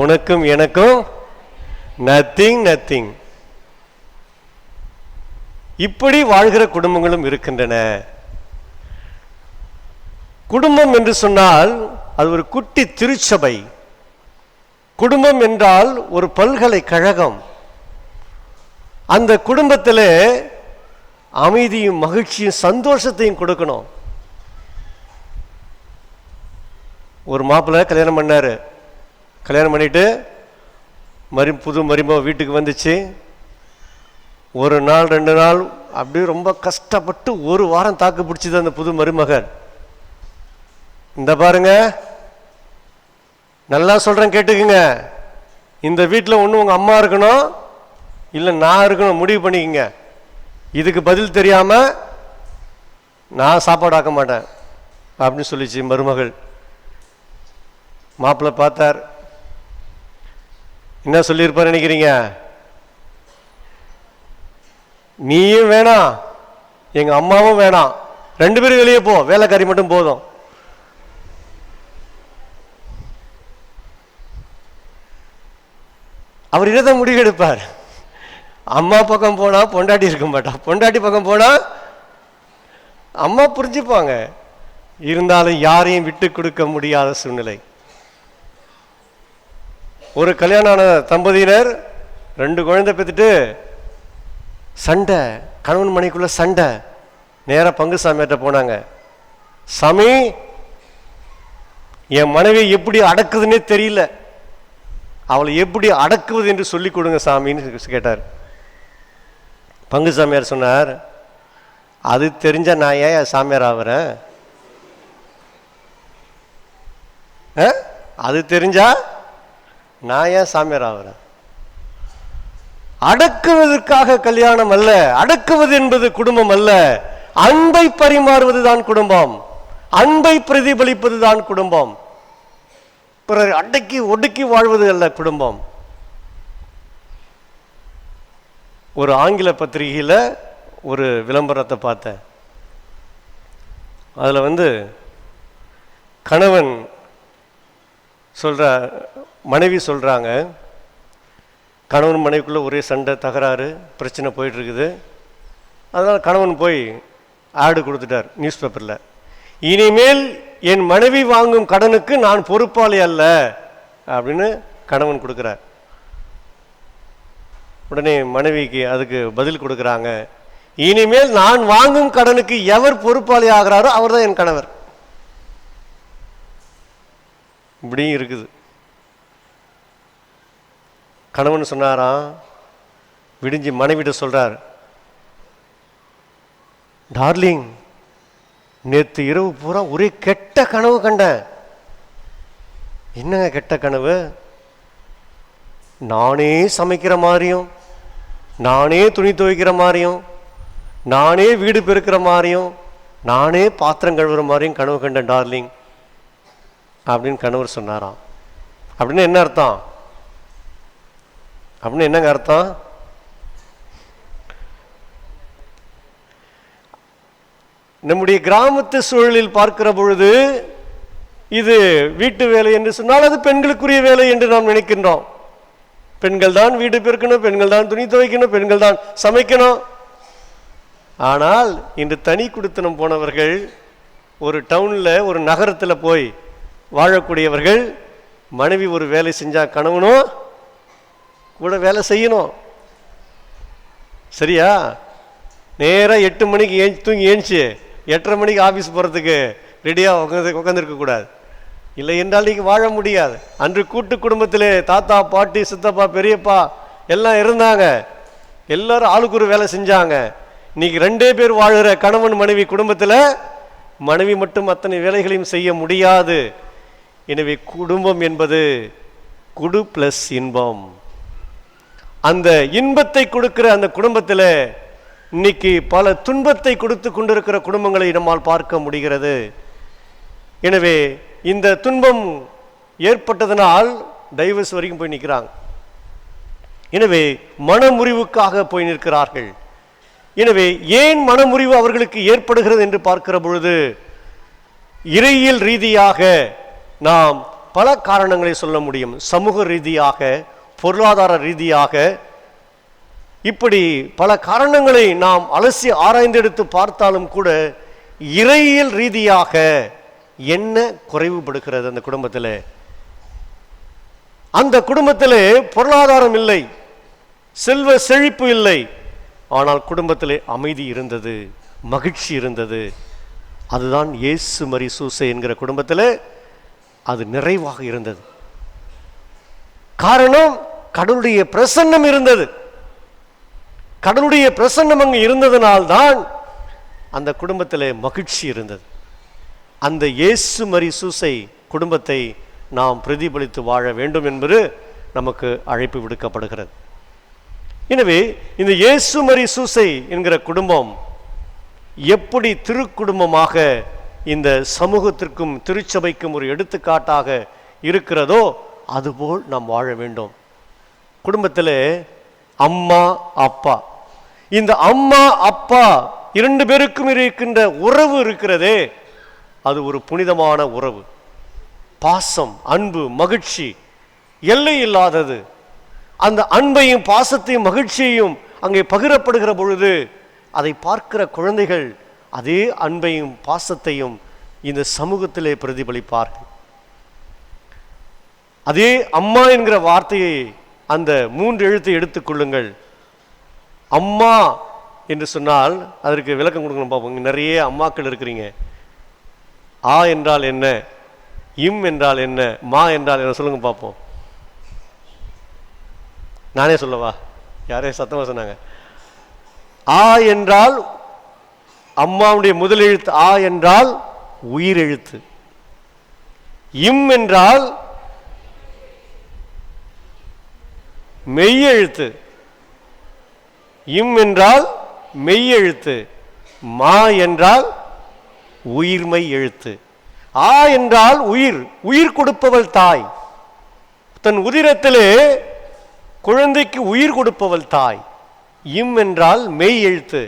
உனக்கும் எனக்கும் நத்திங் நத்திங். இப்படி வாழ்கிற குடும்பங்களும் இருக்கின்றன. குடும்பம் என்று சொன்னால் அது ஒரு குட்டி திருச்சபை. குடும்பம் என்றால் ஒரு பல்கலைக்கழகம். அந்த குடும்பத்தில் அமைதியும் மகிழ்ச்சியும் சந்தோஷத்தையும் கொடுக்கணும். ஒரு மாப்பிள்ளை கல்யாணம் பண்ணார். கல்யாணம் பண்ணிட்டு புது மருமக வீட்டுக்கு வந்துச்சு. ஒரு நாள் 2 நாள் அப்படியே ரொம்ப கஷ்டப்பட்டு ஒரு வாரம் தாக்கு பிடிச்சது அந்த புது மருமகன். இந்த பாருங்க, நல்லா சொல்றேன் கேட்டுக்குங்க, இந்த வீட்டில் ஒன்று உங்கள் அம்மா இருக்கணும் இல்லை நான் இருக்கணும், முடிவு பண்ணிக்கங்க. இதுக்கு பதில் தெரியாம நான் சாப்பாடு ஆக்க மாட்டேன் அப்படின்னு சொல்லிச்சு மருமகள். மாப்பிள்ளை பார்த்தார். என்ன சொல்லியிருப்பார் நினைக்கிறீங்க? நீயும் வேணாம் எங்க அம்மாவும் வேணாம், 2 பேரும் வெளியே போ, வேலைக்காரி மட்டும் போதும். அவர் இதைதான் முடிவு எடுப்பார். அம்மா பக்கம் போனா பொண்டாட்டி இருக்க மாட்டா, பொண்டாட்டி பக்கம் போனா அம்மா புரிஞ்சுப்பாங்க. இருந்தாலும் யாரையும் விட்டு கொடுக்க முடியாத சூழ்நிலை. ஒரு கல்யாணம் ஆன தம்பதியினர் 2 குழந்தை பெற்றுட்டு சண்டை, கணவன் மனைக்குள்ள சண்டை. நேராக பங்கு சாமியார்ட்ட போனாங்க. சாமி, என் மனைவி எப்படி அடக்குதுன்னே தெரியல, அவளை எப்படி அடக்குவது என்று சொல்லிக் கொடுங்க சாமின்னு கேட்டார். பங்கு சாமியார் சொன்னார், அது தெரிஞ்ச நான் ஏன் சாமியார் ஆகிறேன்? அது தெரிஞ்சா நான் ஏன் சாமியார் ஆகிறேன்? அடக்குவதற்காக கல்யாணம் அல்ல, அடக்குவது என்பது குடும்பம் அல்ல. அன்பை பரிமாறுவதுதான் குடும்பம், அன்பை பிரதிபலிப்பதுதான் குடும்பம். பிறர் அடக்கி ஒடுக்கி வாழ்வது அல்ல குடும்பம். ஒரு ஆங்கில பத்திரிகையில் ஒரு விளம்பரத்தை பார்த்தேன். அதில் கணவன் சொல்ற, மனைவி சொல்றாங்க, கணவன் மனைவிக்குள்ள ஒரே சண்டை, தகராறு, பிரச்சனை போயிட்டு இருக்குது. அதனால் கணவன் போய் ஆடு கொடுத்துட்டார் நியூஸ் பேப்பரில், இனிமேல் என் மனைவி வாங்கும் கடனுக்கு நான் பொறுப்பாளி அல்ல அப்படின்னு கணவன் கொடுக்குறார். உடனே மனைவிக்கு அதுக்கு பதில் கொடுக்குறாங்க, இனிமேல் நான் வாங்கும் கடனுக்கு எவர் பொறுப்பாளி ஆகிறாரோ அவர் தான் என் கணவர். இப்படியும் இருக்குது. கணவன் சொன்னாராம், விடிஞ்சு மனைவிட்ட சொல்றார், டார்லிங், நேற்று இரவு பூரா ஒரே கெட்ட கனவு கண்டேன். என்னங்க கெட்ட கனவு? நானே சமைக்கிற மாதிரியும், நானே துணி துவைக்கிற மாதிரியும், நானே வீடு பெருக்கிற மாதிரியும், நானே பாத்திரம் கழுவுற மாதிரியும் கனவு கண்டேன் டார்லிங் அப்படின்னு கணவர் சொன்னாராம். அப்படின்னு என்ன அர்த்தம்? அப்படின்னு என்னங்க அர்த்தம்? நம்முடைய கிராமத்து சூழலில் பார்க்கிற பொழுது இது வீட்டு வேலை என்று சொன்னால் அது பெண்களுக்குரிய வேலை என்று நாம் நினைக்கின்றோம். பெண்கள் தான் வீடு பெருக்கணும், பெண்கள் தான் துணி துவைக்கணும், பெண்கள் தான் சமைக்கணும். ஆனால் இன்று தனி குடித்தனம் போனவர்கள், ஒரு டவுனில் ஒரு நகரத்தில் போய் வாழக்கூடியவர்கள், மனைவி ஒரு வேலை செஞ்சா கணவனும் கூட வேலை செய்யணும். சரியா? நேராக 8 மணிக்கு தூங்கி ஏஞ்சி 8:30 மணிக்கு ஆஃபீஸ் போகிறதுக்கு ரெடியாக உட்காந்துருக்கக்கூடாது. இல்லை என்றால் நீங்கள் வாழ முடியாது. அன்று கூட்டு குடும்பத்திலே தாத்தா, பாட்டி, சித்தப்பா, பெரியப்பா எல்லாம் இருந்தாங்க. எல்லாரும் ஆளுக்கு ஒரு வேலை செஞ்சாங்க. இன்னைக்கு 2 பேர் வாழுகிற கணவன் மனைவி குடும்பத்தில் மனைவி மட்டும் அத்தனை வேலைகளையும் செய்ய முடியாது. எனவே குடும்பம் என்பது குடு பிளஸ் இன்பம். அந்த இன்பத்தை கொடுக்கிற அந்த குடும்பத்தில் இன்னைக்கு பல துன்பத்தை கொடுத்து கொண்டிருக்கிற குடும்பங்களை நம்மால் பார்க்க முடிகிறது. எனவே இந்த துன்பம் ஏற்பட்டதனால் டைவர்ஸ் வரைக்கும் போய் நிற்கிறாங்க. எனவே மனமுறிவுக்காக போய் நிற்கிறார்கள். எனவே ஏன் மனமுறிவு அவர்களுக்கு ஏற்படுகிறது என்று பார்க்கிற பொழுது இறையியல் ரீதியாக நாம் பல காரணங்களை சொல்ல முடியும். சமூக ரீதியாக, பொருளாதார ரீதியாக, இப்படி பல காரணங்களை நாம் அலசி ஆராய்ந்தெடுத்து பார்த்தாலும் கூட இறையியல் ரீதியாக என்ன குறைவுபடுகிறது அந்த குடும்பத்தில்? அந்த குடும்பத்திலே பொருளாதாரம் இல்லை, செல்வ செழிப்பு இல்லை, ஆனால் குடும்பத்திலே அமைதி இருந்தது, மகிழ்ச்சி இருந்தது. அதுதான் இயேசு மரி சூசை என்கிற குடும்பத்தில் அது நிறைவாக இருந்தது. காரணம், கடவுளுடைய பிரசன்னம் இருந்தது. கடவுளுடைய பிரசன்னம் அங்கு இருந்ததனால்தான் அந்த குடும்பத்தில் மகிழ்ச்சி இருந்தது. அந்த இயேசு மரி சூசை குடும்பத்தை நாம் பிரதிபலித்து வாழ வேண்டும் என்பது நமக்கு அழைப்பு விடுக்கப்படுகிறது. எனவே இந்த இயேசு மரி சூசை என்கிற குடும்பம் எப்படி திருக்குடும்பமாக இந்த சமூகத்திற்கும் திருச்சபைக்கும் ஒரு எடுத்துக்காட்டாக இருக்கிறதோ அதுபோல் நாம் வாழ வேண்டும். குடும்பத்தில் அம்மா அப்பா, இந்த அம்மா அப்பா இரண்டு பேருக்கும் இருக்கின்ற உறவு இருக்கிறதே, அது ஒரு புனிதமான உறவு. பாசம், அன்பு, மகிழ்ச்சி எல்லை இல்லாதது. அந்த அன்பையும் பாசத்தையும் மகிழ்ச்சியையும் அங்கே பகிரப்படுகிற பொழுது அதை பார்க்கிற குழந்தைகள் அதே அன்பையும் பாசத்தையும் இந்த சமூகத்திலே பிரதிபலிப்பார்கள். அதே அம்மா என்கிற வார்த்தையை, அந்த 3 எழுத்தை எடுத்துக்கொள்ளுங்கள். அம்மா என்று சொன்னால் அதற்கு விளக்கம் கொடுக்கணும் பார்ப்போம். நிறைய அம்மாக்கள் இருக்கிறீங்க. ஆ என்றால் என்ன, இம் என்றால் என்ன, மா என்றால் என்ன, சொல்லுங்க பார்ப்போம். நானே சொல்லவா? யாரே சத்தமாக சொன்னாங்க. ஆ என்றால் அம்மாவுடைய முதல் எழுத்து. ஆ என்றால் உயிர் எழுத்து. இம் என்றால் மெய் எழுத்து. இம் என்றால் மெய் எழுத்து. மா என்றால் உயிர்மை எழுத்து. ஆ என்றால் உயிர், உயிர் கொடுப்பவள் தாய். தன் உதிரத்திலே குழந்தைக்கு உயிர் கொடுப்பவள் தாய். இம் என்றால் மெய் எழுத்து.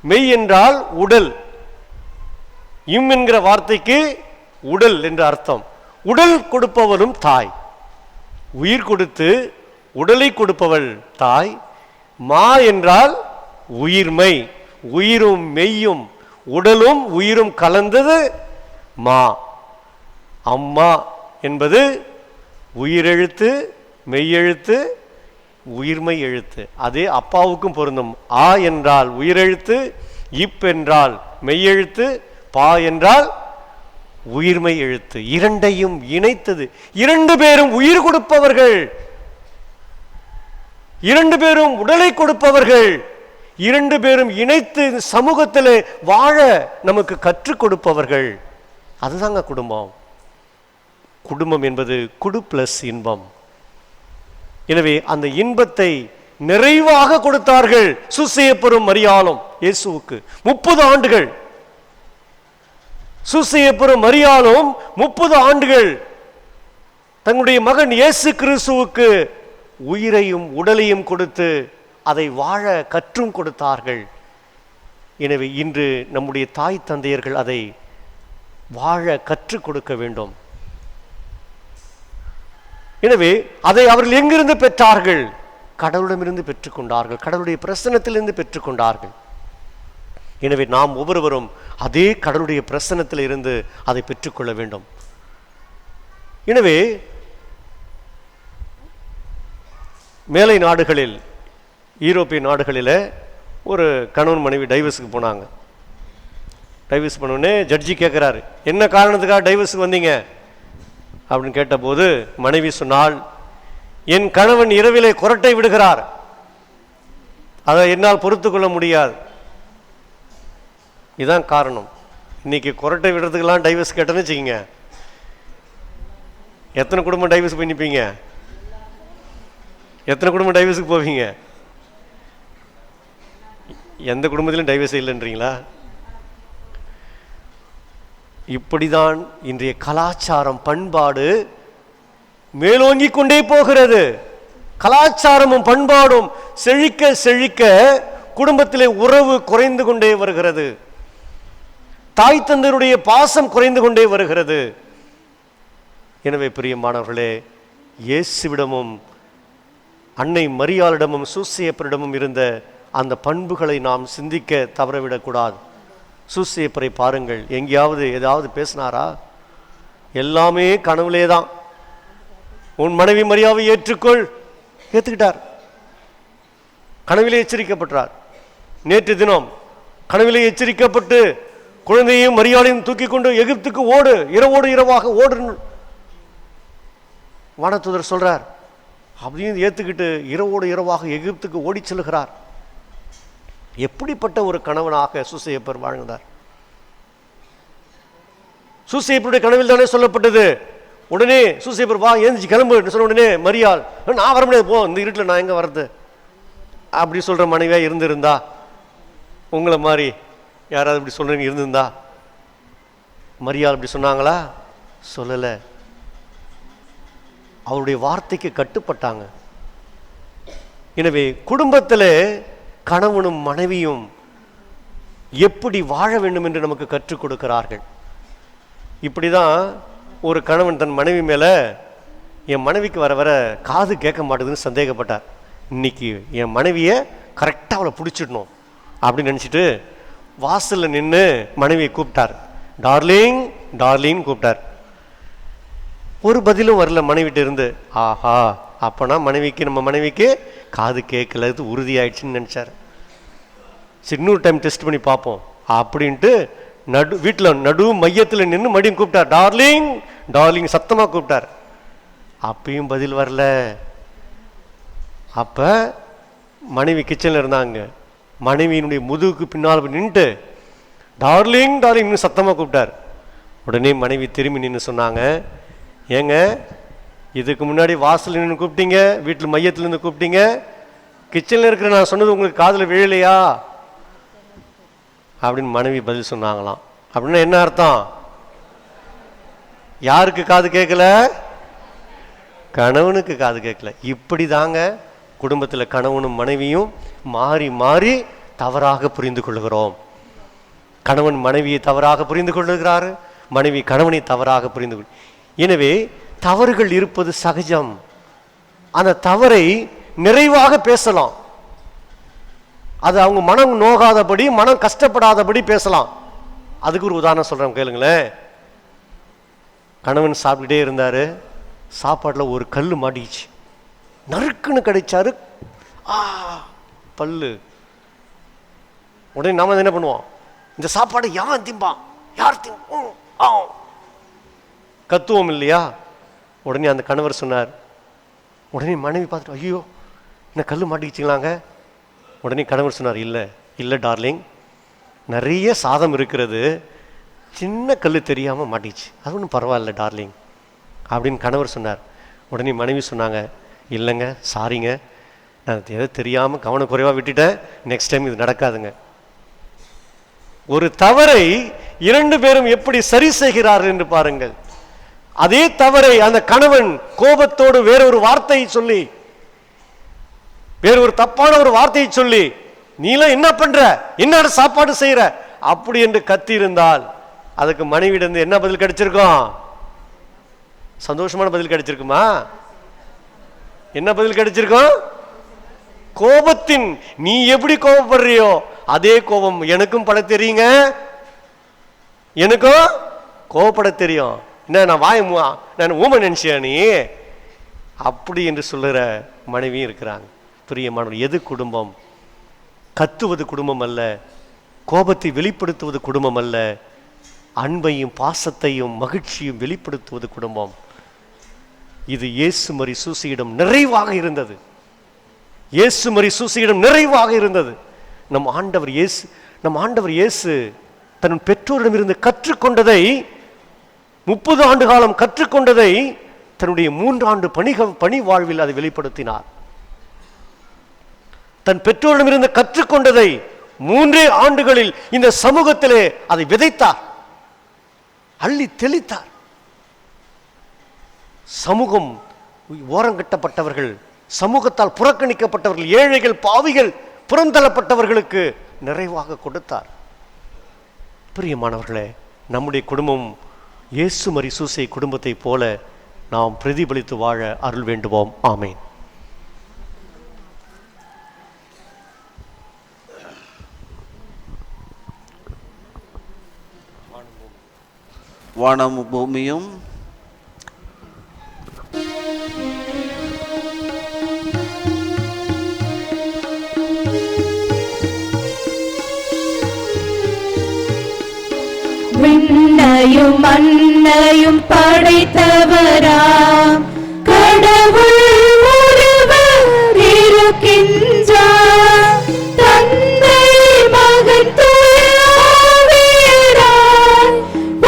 மெய் என்றால் உடல். இம் என்கிற வார்த்தைக்கு உடல் என்று அர்த்தம். உடல் கொடுப்பவளும் தாய். உயிர் கொடுத்து உடலை கொடுப்பவள் தாய். மா என்றால் உயிர்மை. உயிரும் மெய்யும் உடலும் உயிரும் கலந்தது மா. அம்மா என்பது உயிரெழுத்து, மெய்யெழுத்து, உயிர்மை எழுத்து. அதே அப்பாவுக்கும் பொருந்தும். ஆ என்றால் உயிரெழுத்து, இப் என்றால் மெய்யெழுத்து, பா என்றால் உயிர்மை எழுத்து. இரண்டையும் இணைத்தது. 2 பேரும் உயிர் கொடுப்பவர்கள், 2 பேரும் உடலை கொடுப்பவர்கள், 2 பேரும் இணைத்து சமூகத்தில் வாழ நமக்கு கற்றுக் கொடுப்பவர்கள். அதுதாங்க குடும்பம். குடும்பம் என்பது குடு பிளஸ் இன்பம். எனவே அந்த இன்பத்தை நிறைவாக கொடுத்தார்கள் சூசையப்பரும் மரியாளும் இயேசுவுக்கு. 30 ஆண்டுகள் சூசையப்பரும் மரியாளும் 30 ஆண்டுகள் தங்களுடைய மகன் இயேசு கிறிஸ்துவுக்கு உயிரையும் உடலையும் கொடுத்து அதை வாழ கற்றும் கொடுத்தார்கள். எனவே இன்று நம்முடைய தாய் தந்தையர்கள் அதை வாழ கற்றுக் கொடுக்க வேண்டும். எனவே அதை அவர்கள் எங்கிருந்து பெற்றார்கள்? கடவுளிடமிருந்து பெற்றுக்கொண்டார்கள், கடவுளுடைய பிரசன்னத்திலிருந்து பெற்றுக்கொண்டார்கள். எனவே நாம் ஒவ்வொருவரும் அதே கடவுளுடைய பிரசன்னத்தில் இருந்து அதை பெற்றுக்கொள்ள வேண்டும். எனவே மேலை நாடுகளில், யூரோப்பிய நாடுகளில் ஒரு கணவன் மனைவி டைவர்ஸுக்கு போனாங்க. டைவர்ஸ் பண்ணோடனே ஜட்ஜி கேட்குறாரு, என்ன காரணத்துக்காக டைவர்ஸுக்கு வந்தீங்க அப்படின்னு கேட்டபோது மனைவி சொன்னால், என் கணவன் இரவிலே குரட்டை விடுகிறார், அதை என்னால் பொறுத்து கொள்ள முடியாது. இதுதான் காரணம். இன்னைக்கு குரட்டை விடுறதுக்கெல்லாம் டைவர்ஸ் கேட்டேன்னு வச்சுக்கிங்க, எத்தனை குடும்பம் டைவர்ஸ் பண்ணிப்பீங்க? எத்தனை குடும்பம் டைவர்ஸுக்கு போவீங்க? எந்த குடும்பத்திலும் டைவர்ஸ் இல்லைன்றீங்களா? இப்படிதான் இன்றைய கலாச்சாரம், பண்பாடு மேலோங்கி கொண்டே போகிறது. கலாச்சாரமும் பண்பாடும் செழிக்க செழிக்க குடும்பத்திலே உறவு குறைந்து கொண்டே வருகிறது. தாய் தந்தையருடைய பாசம் குறைந்து கொண்டே வருகிறது. எனவே பிரியமானவர்களே, இயேசுவிடமும் அன்னை மரியாளிடமும் சூசையப்பரிடமும் இருந்த அந்த பண்புகளை நாம் சிந்திக்க தவறவிடக்கூடாது. சூசையப்பரை பாருங்கள், எங்கேயாவது ஏதாவது பேசினாரா? எல்லாமே கனவுலே தான். உன் மனைவி மரியாதை ஏற்றுக்கொள், ஏற்றுக்கிட்டார். கனவிலே எச்சரிக்கப்பட்டார். நேற்று தினம் கனவிலே எச்சரிக்கப்பட்டு குழந்தையும் மரியாதையும் தூக்கி கொண்டு எகிப்துக்கு ஓடு, இரவோடு இரவாக ஓடு வானதூதர் சொல்றார். அப்படின்னு ஏத்துக்கிட்டு இரவோடு இரவாக எகிப்துக்கு ஓடி செல்கிறார். எப்படிப்பட்ட ஒரு கணவனாக சூசையப்பர் வாழ்ந்தார். சூசையப்பருடைய கனவில் தானே சொல்லப்பட்டது. உடனே சூசையப்பர் வா ஏந்திச்சு கிளம்பு சொன்ன உடனே மரியாள், நான் வர முடியாது, போ, இந்த இருட்டில் நான் எங்க வர்றது அப்படி சொல்ற மனைவியா இருந்திருந்தா, உங்களை மாதிரி யாராவது இப்படி சொல்றீங்க இருந்திருந்தா, மரியாள் அப்படி சொன்னாங்களா? சொல்லல. அவருடைய வார்த்தைக்கு கட்டுப்பட்டாங்க. எனவே குடும்பத்தில் கணவனும் மனைவியும் எப்படி வாழ வேண்டும் என்று நமக்கு கற்றுக் கொடுக்கிறார்கள். இப்படிதான் ஒரு கணவன் தன் மனைவி மேல, என் மனைவிக்கு வர வர காது கேட்க மாட்டேதுன்னு சந்தேகப்பட்டார். இன்னைக்கு என் மனைவியை கரெக்டாக அவளை பிடிச்சிடணும் அப்படின்னு நினச்சிட்டு வாசலில் நின்று மனைவியை கூப்பிட்டார். டார்லிங் டார்லிங் கூப்பிட்டார். ஒரு பதிலும் வரல மனைவிட்டு இருந்து. ஆஹா, அப்போனா நம்ம மனைவிக்கு காது கேட்கல, இது உறுதியாயிடுச்சுன்னு நினச்சார். சரி, இன்னொரு டைம் டெஸ்ட் பண்ணி பார்ப்போம் அப்படின்ட்டு வீட்டில் நடு மையத்தில் நின்று மடியும் கூப்பிட்டார். டார்லிங் டார்லிங் சத்தமாக கூப்பிட்டார். அப்பயும் பதில் வரல. அப்போ மனைவி கிச்சனில் இருந்தாங்க. மனைவியினுடைய முதுகுக்கு பின்னால் நின்றுட்டு டார்லிங் டார்லிங் சத்தமாக கூப்பிட்டார். உடனே மனைவி திரும்பி நின்று சொன்னாங்க, ஏங்க இதுக்கு முன்னாடி வாசல் நின்று கூப்பிட்டீங்க, வீட்டில் மையத்திலேருந்து கூப்பிட்டீங்க, கிச்சனில் இருக்கிற நான் சொன்னது உங்களுக்கு காதில் விழலையா அப்படின்னு மனைவி பதில் சொன்னாங்களாம். அப்படின்னா என்ன அர்த்தம்? யாருக்கு காது கேட்கல? கணவனுக்கு காது கேட்கல. இப்படி தாங்க குடும்பத்தில் கணவனும் மனைவியும் மாறி மாறி தவறாக புரிந்து கொள்கிறோம். கணவன் மனைவியை தவறாக புரிந்து கொள்ளுகிறாரு, மனைவி கணவனை தவறாக புரிந்து கொள். எனவே தவறுகள் இருப்பது சகஜம். அந்த தவறை நிறைவாக பேசலாம். அது அவங்க மனம் நோகாதபடி, மனம் கஷ்டப்படாதபடி பேசலாம். அதுக்கு ஒரு உதாரணம் சொல்றேன், கேளுங்களேன். கணவன் சாப்பிட்டுட்டே இருந்தாரு. சாப்பாட்டில் ஒரு கல் மாட்டிச்சு. நறுக்குன்னு கிடைச்சாரு. பல்லு. உடனே நாம என்ன பண்ணுவோம்? இந்த சாப்பாடை யார் திம்பான், யார் கத்துவோம் இல்லையா? உடனே அந்த கணவர் சொன்னார். உடனே மனைவி பார்த்துட்டு, ஐயோ என்ன கல் மாட்டிக்கிச்சிங்களாங்க. உடனே கணவர் சொன்னார், இல்லை இல்லை டார்லிங், நிறைய சாதம் இருக்கிறது, சின்ன கல் தெரியாமல் மாட்டிச்சு, அது ஒன்றும் பரவாயில்ல டார்லிங் அப்படின்னு கணவர் சொன்னார். உடனே மனைவி சொன்னாங்க, இல்லைங்க சாரிங்க, நான் எதை தெரியாமல் கவனக்குறைவாக விட்டுட்டேன், நெக்ஸ்ட் டைம் இது நடக்காதுங்க. ஒரு தவறை இரண்டு பேரும் எப்படி சரி செய்கிறார்கள் என்று பாருங்கள். அதே தவறை அந்த கணவன் கோபத்தோடு வேறொரு வார்த்தையை சொல்லி, வேறொரு தப்பான ஒரு வார்த்தையை சொல்லி, நீலாம் என்ன பண்ற, என்ன சாப்பாடு செய்யற அப்படி என்று கத்தி இருந்தால் அதுக்கு மனைவியிடம் என்ன பதில் கிடைச்சிருக்கும்? சந்தோஷமான பதில் கிடைச்சிருக்குமா? என்ன பதில் கிடைச்சிருக்கும்? கோபத்தின், நீ எப்படி கோபப்படுறியோ அதே கோபம் எனக்கும் பட தெரியுங்க, எனக்கும் கோபப்பட தெரியும். என்ன நான் ஊமை நினைச்சியா நீ அப்படி என்று சொல்லுற மனைவியும் இருக்கிறாங்க. பிரியமானவர், எது குடும்பம்? கத்துவது குடும்பம் அல்ல, கோபத்தை வெளிப்படுத்துவது குடும்பம் அல்ல, அன்பையும் பாசத்தையும் மகிழ்ச்சியும் வெளிப்படுத்துவது குடும்பம். இது இயேசு மரி சூசியிடம் நிறைவாக இருந்தது. இயேசு மரி சூசியிடம் நிறைவாக இருந்தது. நம் ஆண்டவர் இயேசு தன் பெற்றோரிடமிருந்து கற்றுக்கொண்டதை, 30 ஆண்டு காலம் கற்றுக்கொண்டதை தன்னுடைய 3 ஆண்டு பணி வாழ்வில் அதை வெளிப்படுத்தினார். தன் பெற்றோரிடமிருந்து கற்றுக்கொண்டதை 3 ஆண்டுகளில் இந்த சமூகத்திலே அதை விதைத்தார், அள்ளி தெளித்தார். சமூகம் ஓரங்கட்டப்பட்டவர்கள், சமூகத்தால் புறக்கணிக்கப்பட்டவர்கள், ஏழைகள், பாவிகள், புறந்தள்ளப்பட்டவர்களுக்கு நிறைவாக கொடுத்தார். பிரியமானவர்களே, நம்முடைய குடும்பம் இயேசு மரி சூசை குடும்பத்தை போல நாம் பிரதிபலித்து வாழ அருள் வேண்டுவோம். ஆமேன். வானமும் பூமியும் விண்ணையும் மண்ணையும் படைத்தவராம் கடவுள் ஒருவர் இருக்கின்றார். தந்தை மகன் தூய ஆவியாராய்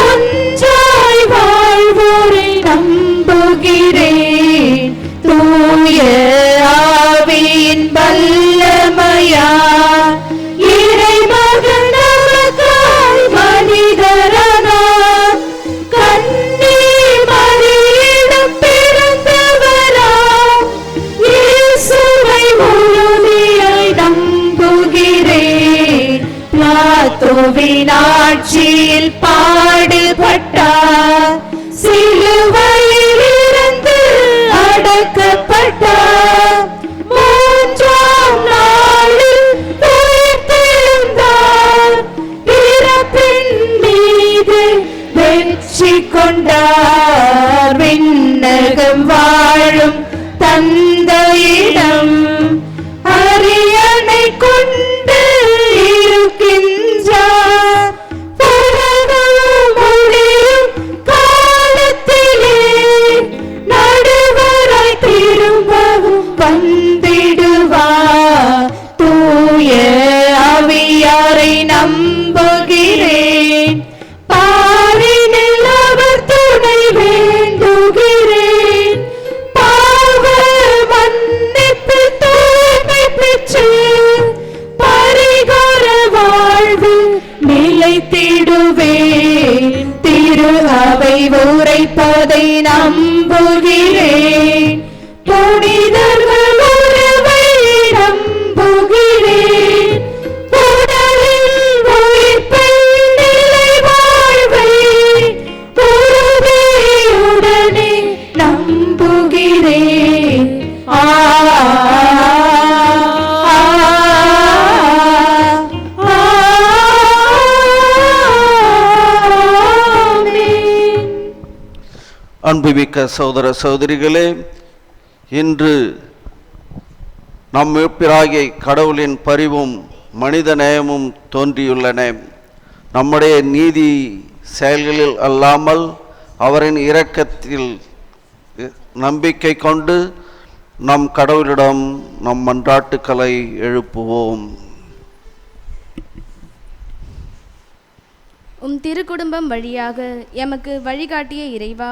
ஒன்றாய் வாழ்வோரை நம்புகிறேன். தூய ஆவியின் வல்லமையால் இறைமகன் நமக்காய் மனிதரானார். கன்னி மரியிடம் பிறந்தவராம் இயேசுவை உறுதியாய் நம்புகிறேன். பிலாத்துவின் ஆட்சியில் பாடுபட்டார், சிலுவையில் இருந்து அடக்கப்பட்டார். 3ஆம் நாளில் உயிர்த்தெழுந்தார். இறப்பின் மீது வெற்றி கொண்டார். விண்ணகம் வாழும் தந்தையிடம் அரியணை கொண்டு இருக்கின்றார். உலகம் முடியும் காலத்திலே நடுவராய் திரும்பவும் வந்திடுவார். தூய ஆவியாரை நம்புகிறேன். பாரினில் அவர் துணை வேண்டுகிறேன். பாவ மன்னிப்பு தூய்மை பெற்று பரிகார வாழ்வு நிலைத்திடுவேன். திரு அவை உரைப்பதை நம்புகிறேன். புனிதர்கள் உறவை நம்புகிறேன். உடலில் உயிர்ப்பை நிலை வாழ்வை உறுதியுடனே நம்புகிறேன். அன்புமிக்க சகோதர சகோதரிகளே, இன்று நம் மீட்பராகிய கடவுளின் பரிவும் மனித நேயமும் தோன்றியுள்ளன. நம்முடைய நீதி செயல்களில் அல்லாமல் அவரின் இரக்கத்தில் நம்பிக்கை கொண்டு நம் கடவுளிடம் நம் மன்றாட்டுக்களை எழுப்புவோம். திருக்குடும்பம் வழியாக எமக்கு வழிகாட்டிய இறைவா,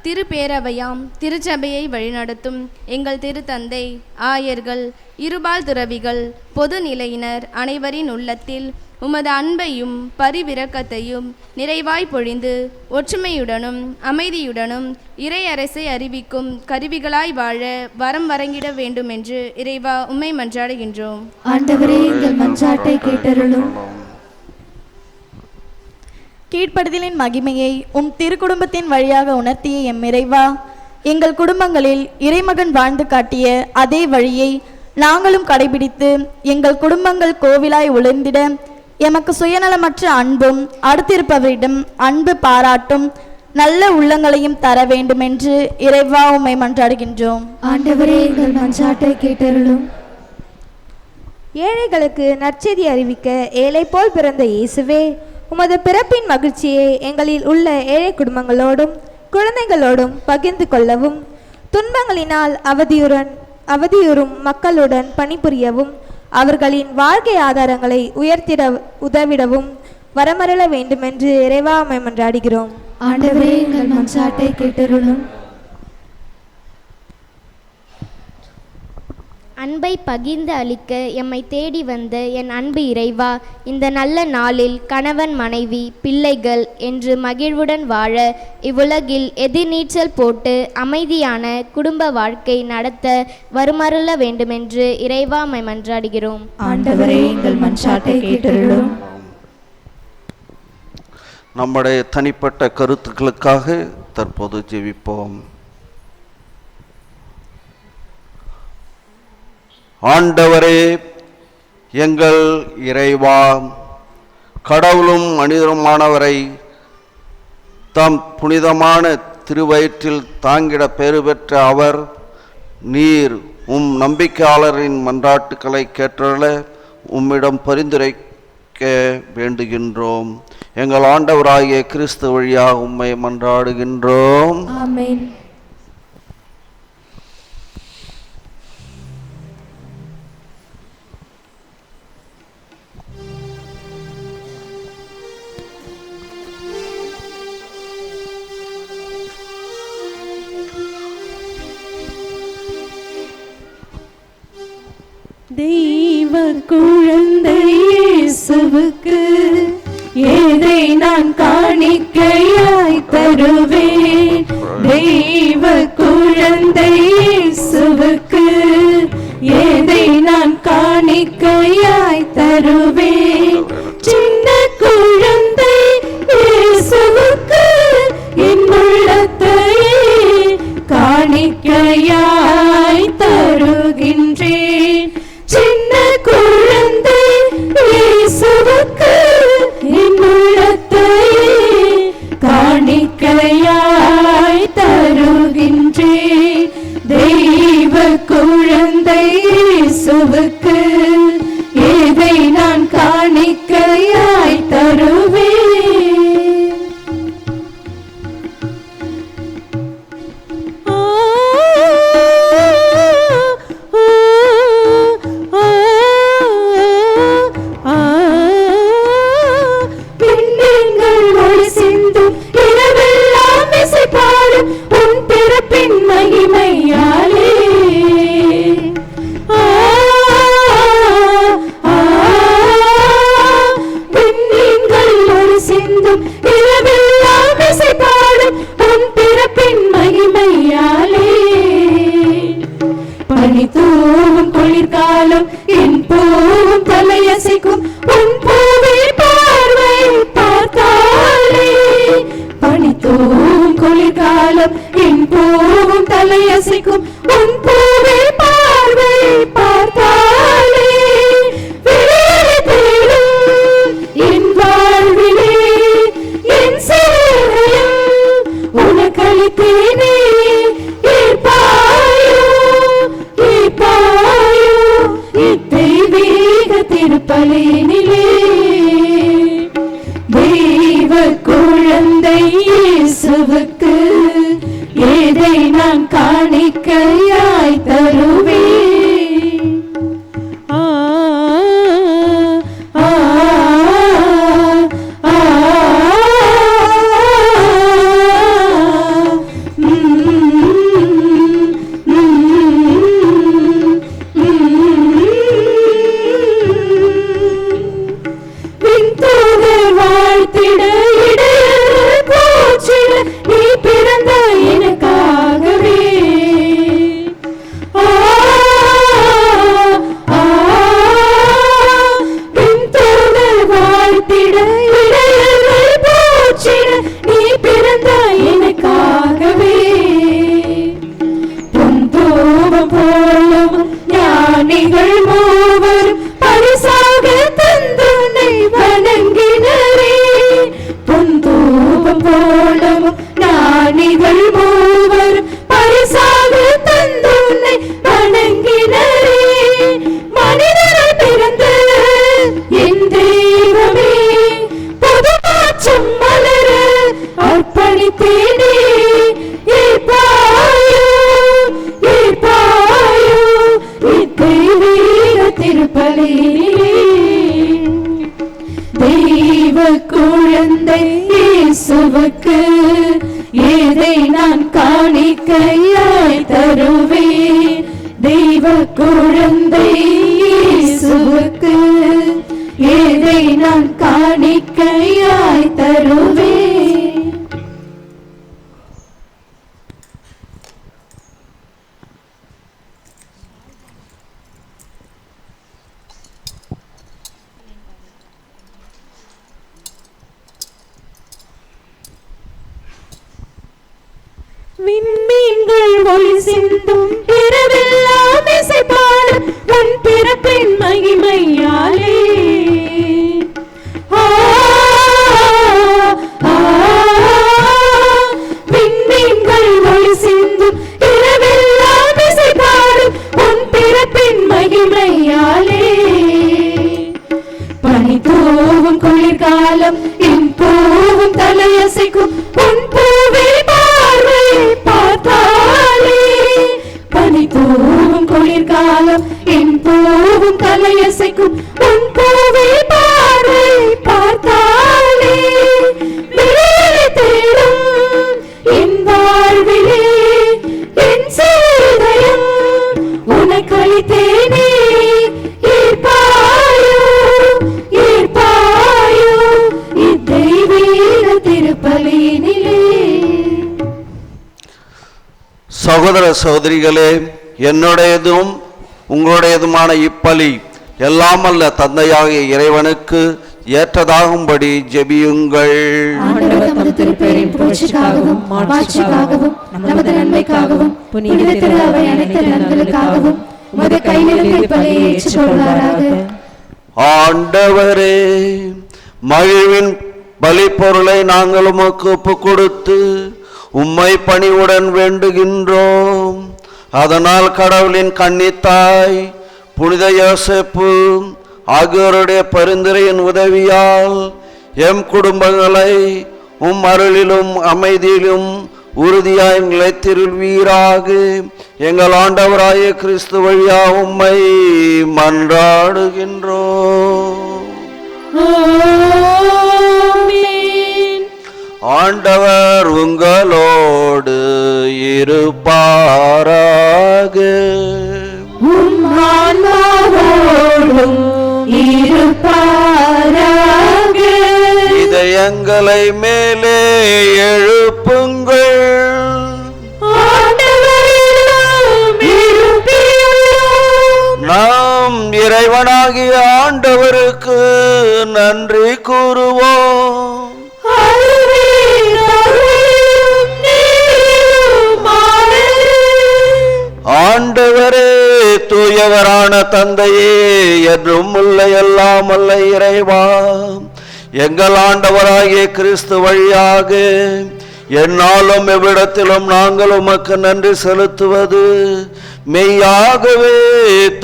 திருப்பேரவையாம் திருச்சபையை வழிநடத்தும் எங்கள் திருத்தந்தை, ஆயர்கள், இருபால் துறவிகள், பொது நிலையினர் அனைவரின் உள்ளத்தில் உமது அன்பையும் பரிவிரக்கத்தையும் நிறைவாய் பொழிந்து ஒற்றுமையுடனும் அமைதியுடனும் இறை அரசை அறிவிக்கும் கருவிகளாய் வாழ வரம் வழங்கிட வேண்டும் என்று இறைவா உம்மை மன்றாடுகின்றோம். ஆண்டவரே, எங்கள் மன்றாட்டை கேட்டருளும். கீழ்ப்படுதலின் மகிமையை திருக்குடும்பத்தின் வழியாக உணர்த்திய எம் இறைவா, எங்கள் குடும்பங்களில் இறைமகன் வாழ்ந்து காட்டிய அதே வழியை நாங்களும் கடைபிடித்து எங்கள் குடும்பங்கள் கோவிலாய் உழந்திட எமக்கு சுயநலமற்ற அன்பும் அடுத்திருப்பவரிடம் அன்பு பாராட்டும் நல்ல உள்ளங்களையும் தர வேண்டும் என்று இறைவா உம்மை மன்றாடுகின்றோம். ஆண்டவரே, எங்கள் மன்றாட்டை கேட்டருளும். ஏழைகளுக்கு நற்செய்தி அறிவிக்க ஏழை போல் பிறந்த இயேசுவே, உமது பிறப்பின் மகிழ்ச்சியை எங்களில் உள்ள ஏழை குடும்பங்களோடும் குழந்தைகளோடும் பகிர்ந்து கொள்ளவும், துன்பங்களினால் அவதியுறும் மக்களுடன் பணிபுரியவும், அவர்களின் வாழ்க்கை ஆதாரங்களை உயர்த்திட உதவிடவும் வரமருள வேண்டுமென்று இறைவா உம்மை மன்றாடுகிறோம். ஆண்டவரே, எங்கள் மன்றாட்டை கேட்டருளும். அன்பை பகிர்ந்து அளிக்க எம்மை தேடி வந்த என் அன்பு இறைவா, இந்த நல்ல நாளில் கணவன் மனைவி பிள்ளைகள் என்று மகிழ்வுடன் வாழ இவ்வுலகில் எதிர்நீச்சல் போட்டு அமைதியான குடும்ப வாழ்க்கை நடத்த வருமருள வேண்டுமென்று இறைவா மை மன்றாடுகிறோம். ஆண்டவரே, எங்கள் மன்றாட்டை கேட்டருளும். நம்முடைய தனிப்பட்ட கருத்துக்களுக்காக தற்போது ஜெபிப்போம். ஆண்டவரே, எங்கள் இறைவா, கடவுளும் மனிதருமானவரை தம் புனிதமான திருவயிற்றில் தாங்கிட பெறு பெற்ற அவர், நீர் உம் நம்பிக்கையாளரின் மன்றாட்டுக்களை கேட்டருள உம்மிடம் பரிந்துரைக்க வேண்டுகின்றோம். எங்கள் ஆண்டவராகிய கிறிஸ்து வழியாக உம்மை மன்றாடுகின்றோம். ஆமென். தெய்வ குழந்தை இயேசுவுக்கு ஏதை நான் காணிக்கையாய் தருவேன். தெய்வ குழந்தை இயேசுவுக்கு ஏதை நான் காணிக்கையாய் தருவேன். சின்ன குழந்தை இயேசுவுக்கு என் உள்ளத்தையே காணிக்கையாய் தருகின்றேன். சின்ன குழந்தை இயேசுவுக்கு என் உள்ளத்தையே காணிக்கையாய் தருகின்றேன். தெய்வ குழந்தை இயேசுவுக்கு ஏதை நான் காணிக்கையாய் தருவேன். குளிர்காலம் என் பூவும் தலையசைக்கும் உன் பூவில் பார்வை பார்த்தாலே. பனித்தூவும் குளிர்காலம் என் பூவும் தலையசைக்கும் உன் பூவில் பார்வை பார்த்தாலே. விடியலை தேடும் என் வாழ்விலே என் சேவையும் உனக்களித்தேனே. திருப்பலினிலே தெய்வ குழந்தை இயேசுவுக்கு ஏதை நான் காணிக்கையாய் தருவேன். ஆ ஆ ஆ வாழ்த்திட இடையர் போற்றிட நீ பிறந்த எனக்காகவே. வாழ்த்திட இடையர் போற்றிட நீ பிறந்த எனக்காகவே. பொந்தோபம் போலும் ஞானிகள் மூவரும் பரிசாக தந்துனை வணங்கினரே. பொந்தோபம் போலும் ஞானிகள் மூவரும் பரிசாக தந்துனை வணங்கினரே. மனிதராய் பிறந்த என் தெய்வமே, புது மாற்றம் மலர அர்ப்பணித்தேனே. ஏற்பாயோ ஏற்பாயோ இத்தெய்வீக திருப்பலியிலே. தெய்வ குழந்தை இயேசுவுக்கு ஏதை நான் காணிக்கையாய் தருவேன். தெய்வ தெய்வ குழந்தை இயேசுவுக்கு ஏதை நான் காணிக்கையாய் தருவேன். விண்மீன்கள் ஒளி சிந்தும் இரவெல்லாம் இசைப்பாடும் உன் பிறப்பின் மகிமையாலே. விண்மீன்கள் ஒளி சிந்தும் இரவெல்லாம் இசைப்பாடும் உன் பிறப்பின் மகிமையாலே. பனி தூவும் குளிர்காலம் என் பூவும் தலையசைக்கும் உன் பூவே பார்வை பார்த்தாலே. பனி தூவும் குளிர்காலம் என் பூவும் தலையசைக்கும் உன் பூவே பார்வை பார்த்தாலே. விடுதலை தேடும் என் வாழ்விலே என் சிறுதயம் உனக்கு அளித்தேனே. சகோதர சகோதரிகளே, என்னுடையதும் உங்களுடையதுமான இப்பலி எல்லாம் அல்ல தந்தையாகிய இறைவனுக்கு ஏற்றதாகும்படி ஜெபியுங்கள். ஆண்டவரே, மகிழ்வின் பலி பொருளை நாங்கள் உமக்கு ஒப்பு கொடுத்து உம்மை பணிவுடன் வேண்டுகின்றோம். அதனால் கடவுளின் கன்னித்தாய் புனித யோசேப்பு ஆகியோருடைய பரிந்துரையின் உதவியால் எம் குடும்பங்களை உம் அருளிலும் அமைதியிலும் உறுதியாய் நிலைத்திருவீராக. எங்கள் ஆண்டவராய கிறிஸ்து வழியா உம்மை மன்றாடுகின்றோம். ஆண்டவர் உங்களோடு இருப்பாராக. இதயங்களை மேலே எழுப்புங்கள். நாம் இறைவனாகிய ஆண்டவருக்கு நன்றி கூறுவோம். ஆண்டவரே, தூயவரான தந்தையே, என்றும் உள்ள எல்லாம் அல்ல இறைவா, எங்கள் ஆண்டவராகிய கிறிஸ்து வழியாக எந்நாளும் எவ்விடத்திலும் நாங்கள் உமக்கு நன்றி செலுத்துவது மெய்யாகவே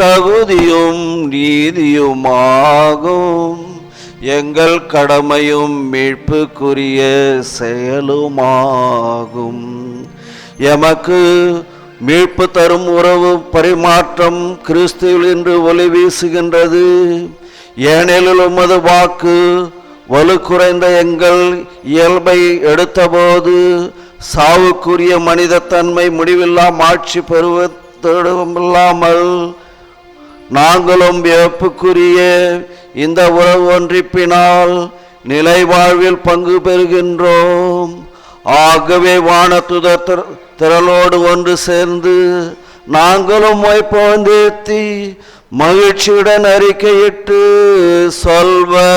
தகுதியும் நீதியுமாகும். எங்கள் கடமையும் மீட்புக்குரிய செயலுமாகும். எமக்கு மீட்பு தரும் உறவு பரிமாற்றம் கிறிஸ்துவில் இன்று ஒளி வீசுகின்றது. ஏனெனில் உமது வாக்கு வலு குறைந்த எங்கள் இயல்பை எடுத்தபோது சாவுக்குரிய மனித தன்மை முடிவில்லா ஆட்சி பெறுவதில்லாமல் நாங்களும் வியப்புக்குரிய இந்த உறவு ஒன்றிப்பினால் நிலை வாழ்வில் பங்கு பெறுகின்றோம். ஆகவே வானதுதர் திரளோடு ஒன்று சேர்ந்து நாங்களும் வைப்போந்தேத்தி மகிழ்ச்சியுடன் அறிக்கையிட்டு சொல்வதாவது: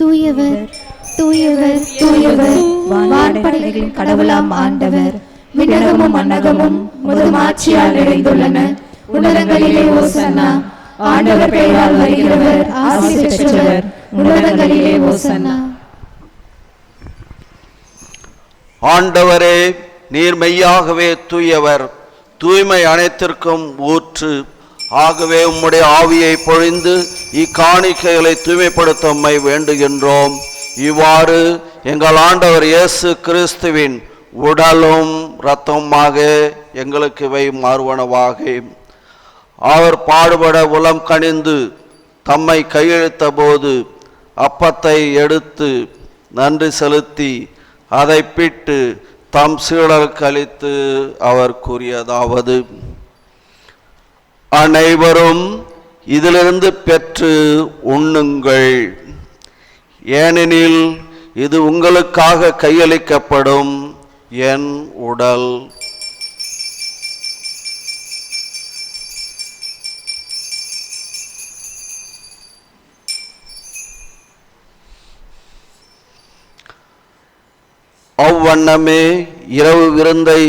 தூயவர் தூயவர் தூயவர், வான்படைகளின் கடவுளாம் ஆண்டவர், விண்ணகமும் மன்னகமும் உமது மாட்சியால் நிறைந்துள்ளன. உன்னதங்களிலே ஓசன்னா. ஆண்டவர் பெயரால் வருகிறவர் ஆசி பெற்றவர். உன்னதங்களிலே ஓசன்னா. ஆண்டவரே, நீர் மெய்யாகவே தூயவர், தூய்மை அனைத்திற்கும் ஊற்று. ஆகவே உம்முடைய ஆவியை பொழிந்து இக்காணிக்கைகளை தூய்மைப்படுத்த உம்மை வேண்டுகின்றோம். இவ்வாறு எங்கள் ஆண்டவர் இயேசு கிறிஸ்துவின் உடலும் இரத்தமாக எங்களுக்கு இவை மாறுவனவாக. அவர் பாடுபட உளம் கனிந்து தம்மை கையெழுத்த போது அப்பத்தை எடுத்து நன்றி செலுத்தி அதை பிட்டு தம் சீடருக்கு அளித்து அவர் கூறியதாவது: அனைவரும் இதிலிருந்து பெற்று உண்ணுங்கள், ஏனெனில் இது உங்களுக்காக கையளிக்கப்படும் என் உடல். அவ்வண்ணமே இரவு விருந்தை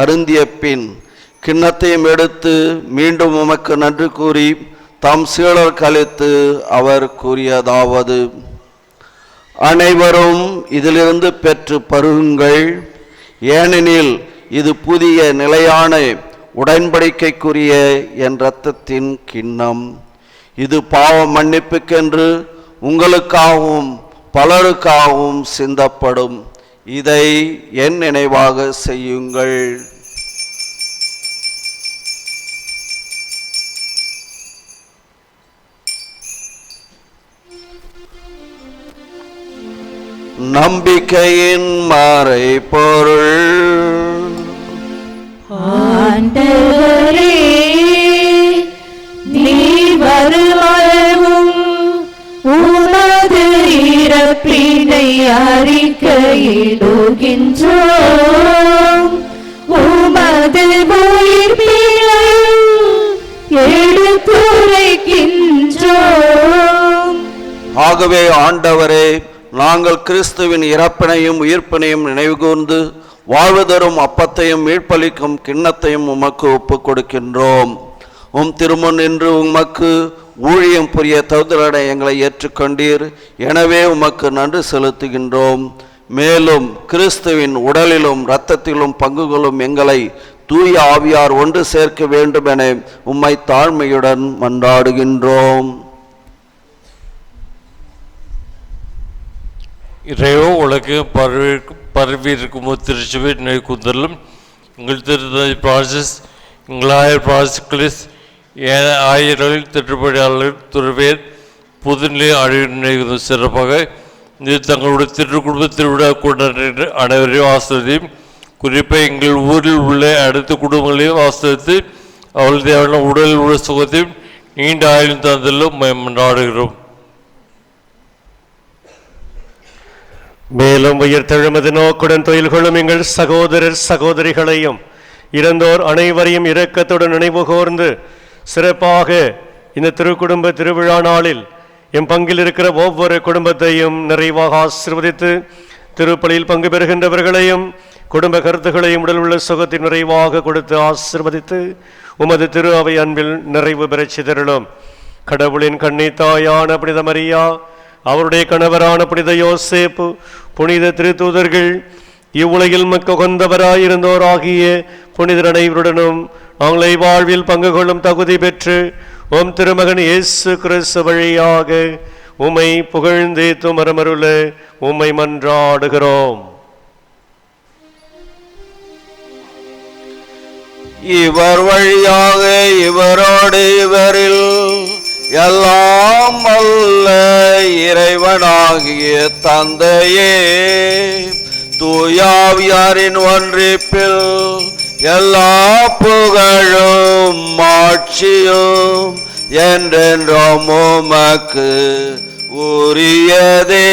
அருந்திய பின் கிண்ணத்தையும் எடுத்து மீண்டும் உமக்கு நன்றி கூறி தம் சீடருக்கு அளித்து அவர் கூறியதாவது: அனைவரும் இதிலிருந்து பெற்று பருகுங்கள், ஏனெனில் இது புதிய நிலையான உடன்படிக்கைக்குரிய என் இரத்தத்தின் கிண்ணம். இது பாவ மன்னிப்புக்கென்று உங்களுக்காகவும் பலருக்காகவும் சிந்தப்படும். இதை என் நினைவாக செய்யுங்கள். நம்பிக்கையின் மறைபொருள். ஆண்டவரே, நீர் வருமளவும் உமது இறப்பினை அறிக்கையிடுகின்றோம், உமது உயிர்ப்பினையும் எடுத்துரைக்கின்றோம். ஆகவே ஆண்டவரே, நாங்கள் கிறிஸ்துவின் இறப்பினையும் உயிர்ப்பினையும் நினைவுகூர்ந்து வாழ்வு தரும் அப்பத்தையும் மீட்பளிக்கும் கிண்ணத்தையும் உமக்கு ஒப்புக் கொடுக்கின்றோம். உம் திருமுன் நின்று உமக்கு ஊழியம் புரிய தகுதியுடைய எங்களை ஏற்றுக்கொண்டீர். எனவே உமக்கு நன்றி செலுத்துகின்றோம். மேலும் கிறிஸ்துவின் உடலிலும் இரத்தத்திலும் பங்கு கொள்ளும் எங்களை தூய ஆவியார் ஒன்று சேர்க்க வேண்டும் என உம்மை தாழ்மையுடன் மன்றாடுகின்றோம். இறைவோ உலக பரவியிருக்கும் திருச்சபை நினைவு கூந்தலும் எங்கள் திருத்தந்தை பிரான்சிஸ், எங்கள் ஆயர் பிரான்சிஸ் கிளிஸ், ஆயர்கள், திட்டப்படியாளர்கள், துறவியர், புதுநிலை அழிவு நினைவு சிறப்பாக இது தங்களுடைய திருக்குடும்ப திருவிழா கொண்டாடுகின்ற அனைவரையும் ஆசிரியரையும், குறிப்பாக எங்கள் ஊரில் உள்ள அனைத்து குடும்பங்களையும் ஆசிரியத்து அவர்கள் தேவையான உடலில் உள்ள சுகத்தையும் நீண்ட ஆயுள் தந்தலும் மன்றாடுகிறோம். மேலும் உயிர்த்தெழுமது நோக்குடன் தொழில் கொள்ளும் எங்கள் சகோதரர் சகோதரிகளையும் இறந்தோர் அனைவரையும் இரக்கத்துடன் நினைவு கூர்ந்து சிறப்பாக இந்த திருக்குடும்ப திருவிழா நாளில் எம் பங்கில் இருக்கிற ஒவ்வொரு குடும்பத்தையும் நிறைவாக ஆசீர்வதித்து திருப்பலியில் பங்கு பெறுகின்றவர்களையும் குடும்ப கருத்துக்களையும் உடல் உள்ள சுகத்தை நிறைவாக கொடுத்து ஆசீர்வதித்து உமது திரு அவை அன்பில் நிறைவு பெறச் சிதறலும். கடவுளின் கண்ணி தாயான புனித மரியா, அவருடைய கணவரான புனித யோசேப்பு, புனித திருத்தூதர்கள், இவ்வுலகில் கொண்டவராயிருந்தோர் ஆகிய புனிதர் அனைவருடனும் நாங்களை வாழ்வில் பங்கு கொள்ளும் தகுதி பெற்று உம் திருமகன் இயேசு கிறிஸ்து வழியாக உம்மை புகழ்ந்தேத்து மரமருள உம்மை மன்றாடுகிறோம். இவர் வழியாக இவரோடு இவரில் எல்லாம் அல்ல இறைவனாகிய தந்தையே, தூயாவியாரின் ஒன்றிப்பில் எல்லா புகழும் ஆட்சியும் என்றென்றும் உமக்கு உரியதே.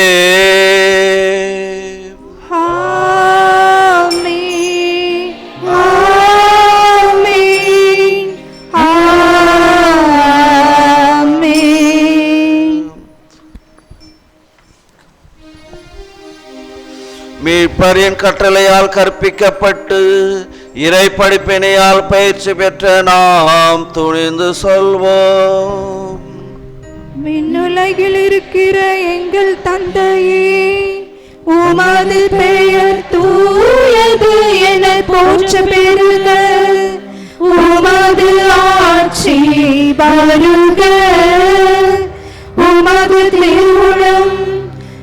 மீட்பரின் கட்டளையால் கற்பிக்கப்பட்டு இறை படிப்பினையால் பயிற்சி பெற்ற நாம் துணிந்து சொல்வோம். விண்ணுலகில் இருக்கிற எங்கள் தந்தையே, உமது பெயர் தூயது என போற்ற பெறுக, உமது ஆட்சி வருக, உமது திருவுளம்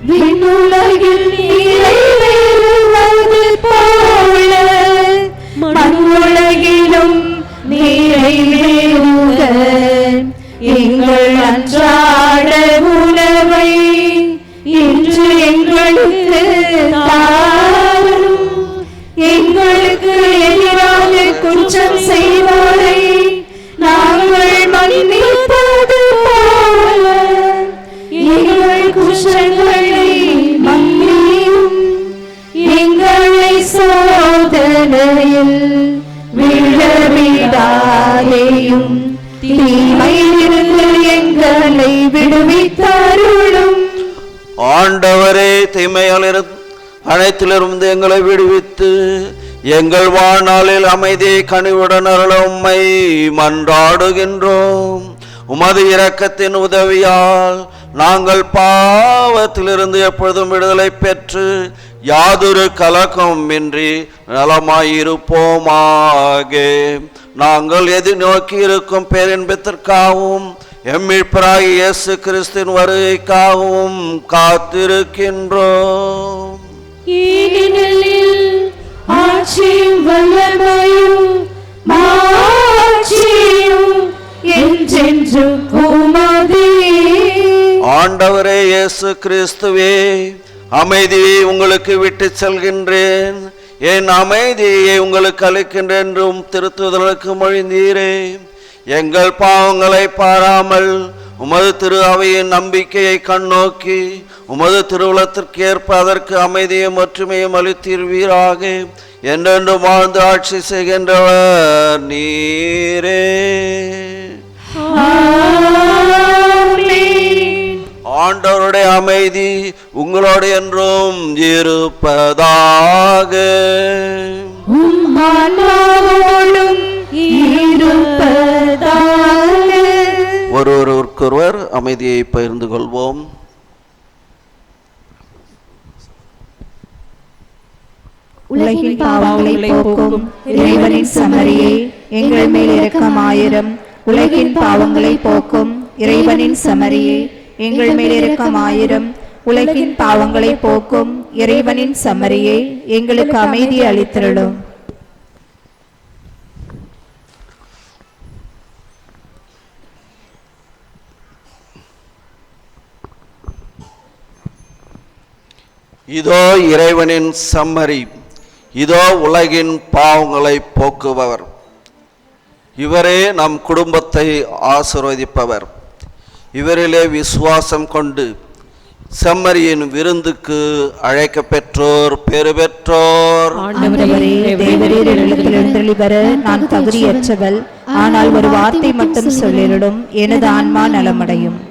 விண்ணுலகில் நிறைவேறுவது போல மண்ணுலகிலும் நிறைவேறுக. எங்கள் அன்றாட உணவை இன்று எங்களுக்கு தாரும், தீமையால் அனைத்திலிருந்து எங்களை விடுவித்து எங்கள் வாழ்நாளில் அமைதியை கனிவுடன் அருள உம்மை மன்றாடுகின்றோம். உமது இரக்கத்தின் உதவியால் நாங்கள் பாவத்திலிருந்து எப்பொழுதும் விடுதலை பெற்று யாதொரு கலக்கம் இன்றி நலமாயிருப்போமாக. நாங்கள் எதிர்நோக்கி இருக்கும் பேரின்பத்திற்காகவும் எம்மிழ்பராகி இயேசு கிறிஸ்துவின் வருகைக்காகவும் காத்திருக்கின்றோம். ஆட்சியும் வல்லமையும் மாட்சியும் என்றென்றும் உமதே. ஆண்டவரே இயேசு கிறிஸ்துவே, அமைதியை உங்களுக்கு விட்டு செல்கின்றேன், என் அமைதியை உங்களுக்கு அளிக்கின்றேன் என்றும் திருத்துதலுக்கு மொழிந்தீரே. எங்கள் பாவங்களை பாராமல் உமது திரு அவையின் நம்பிக்கையை கண்ணோக்கி உமது திருவுளத்திற்கு ஏற்ப அதற்கு அமைதியும் ஒற்றுமையும் அளித்தீர்வீராக. என்றென்று வாழ்ந்து ஆட்சி செய்கின்றவர் நீரே. ஆண்டவருடைய அமைதி உங்களோடு என்றும் இருப்பதாக. ஒருவருக்கொருவர் அமைதியை பகிர்ந்து கொள்வோம். உலகின் பாவங்களை போக்கும் இறைவனின் சமரியே, எங்கள் மேல் இரக்கமாயிரம். உலகின் பாவங்களை போக்கும் இறைவனின் சமரியே, எங்கள் மேல் இரக்கமாயிரம். உலகின் பாவங்களை போக்கும் இறைவனின் சமரியே, எங்களுக்கு அமைதி அளித்திருளும். இதோ இறைவனின் சம்மரி, இதோ உலகின் பாவங்களை போக்குபவர். இவரே நம் குடும்பத்தை ஆசீர்வதிப்பவர். இவரிலே விசுவாசம் கொண்டு செம்மறியின் விருந்துக்கு அழைக்க பெற்றோர் பேறு பெற்றோர். நான் தகுதியற்றவள், ஆனால் ஒரு வார்த்தை மட்டும் சொல்லிடும், எனது ஆன்மா நலமடையும்.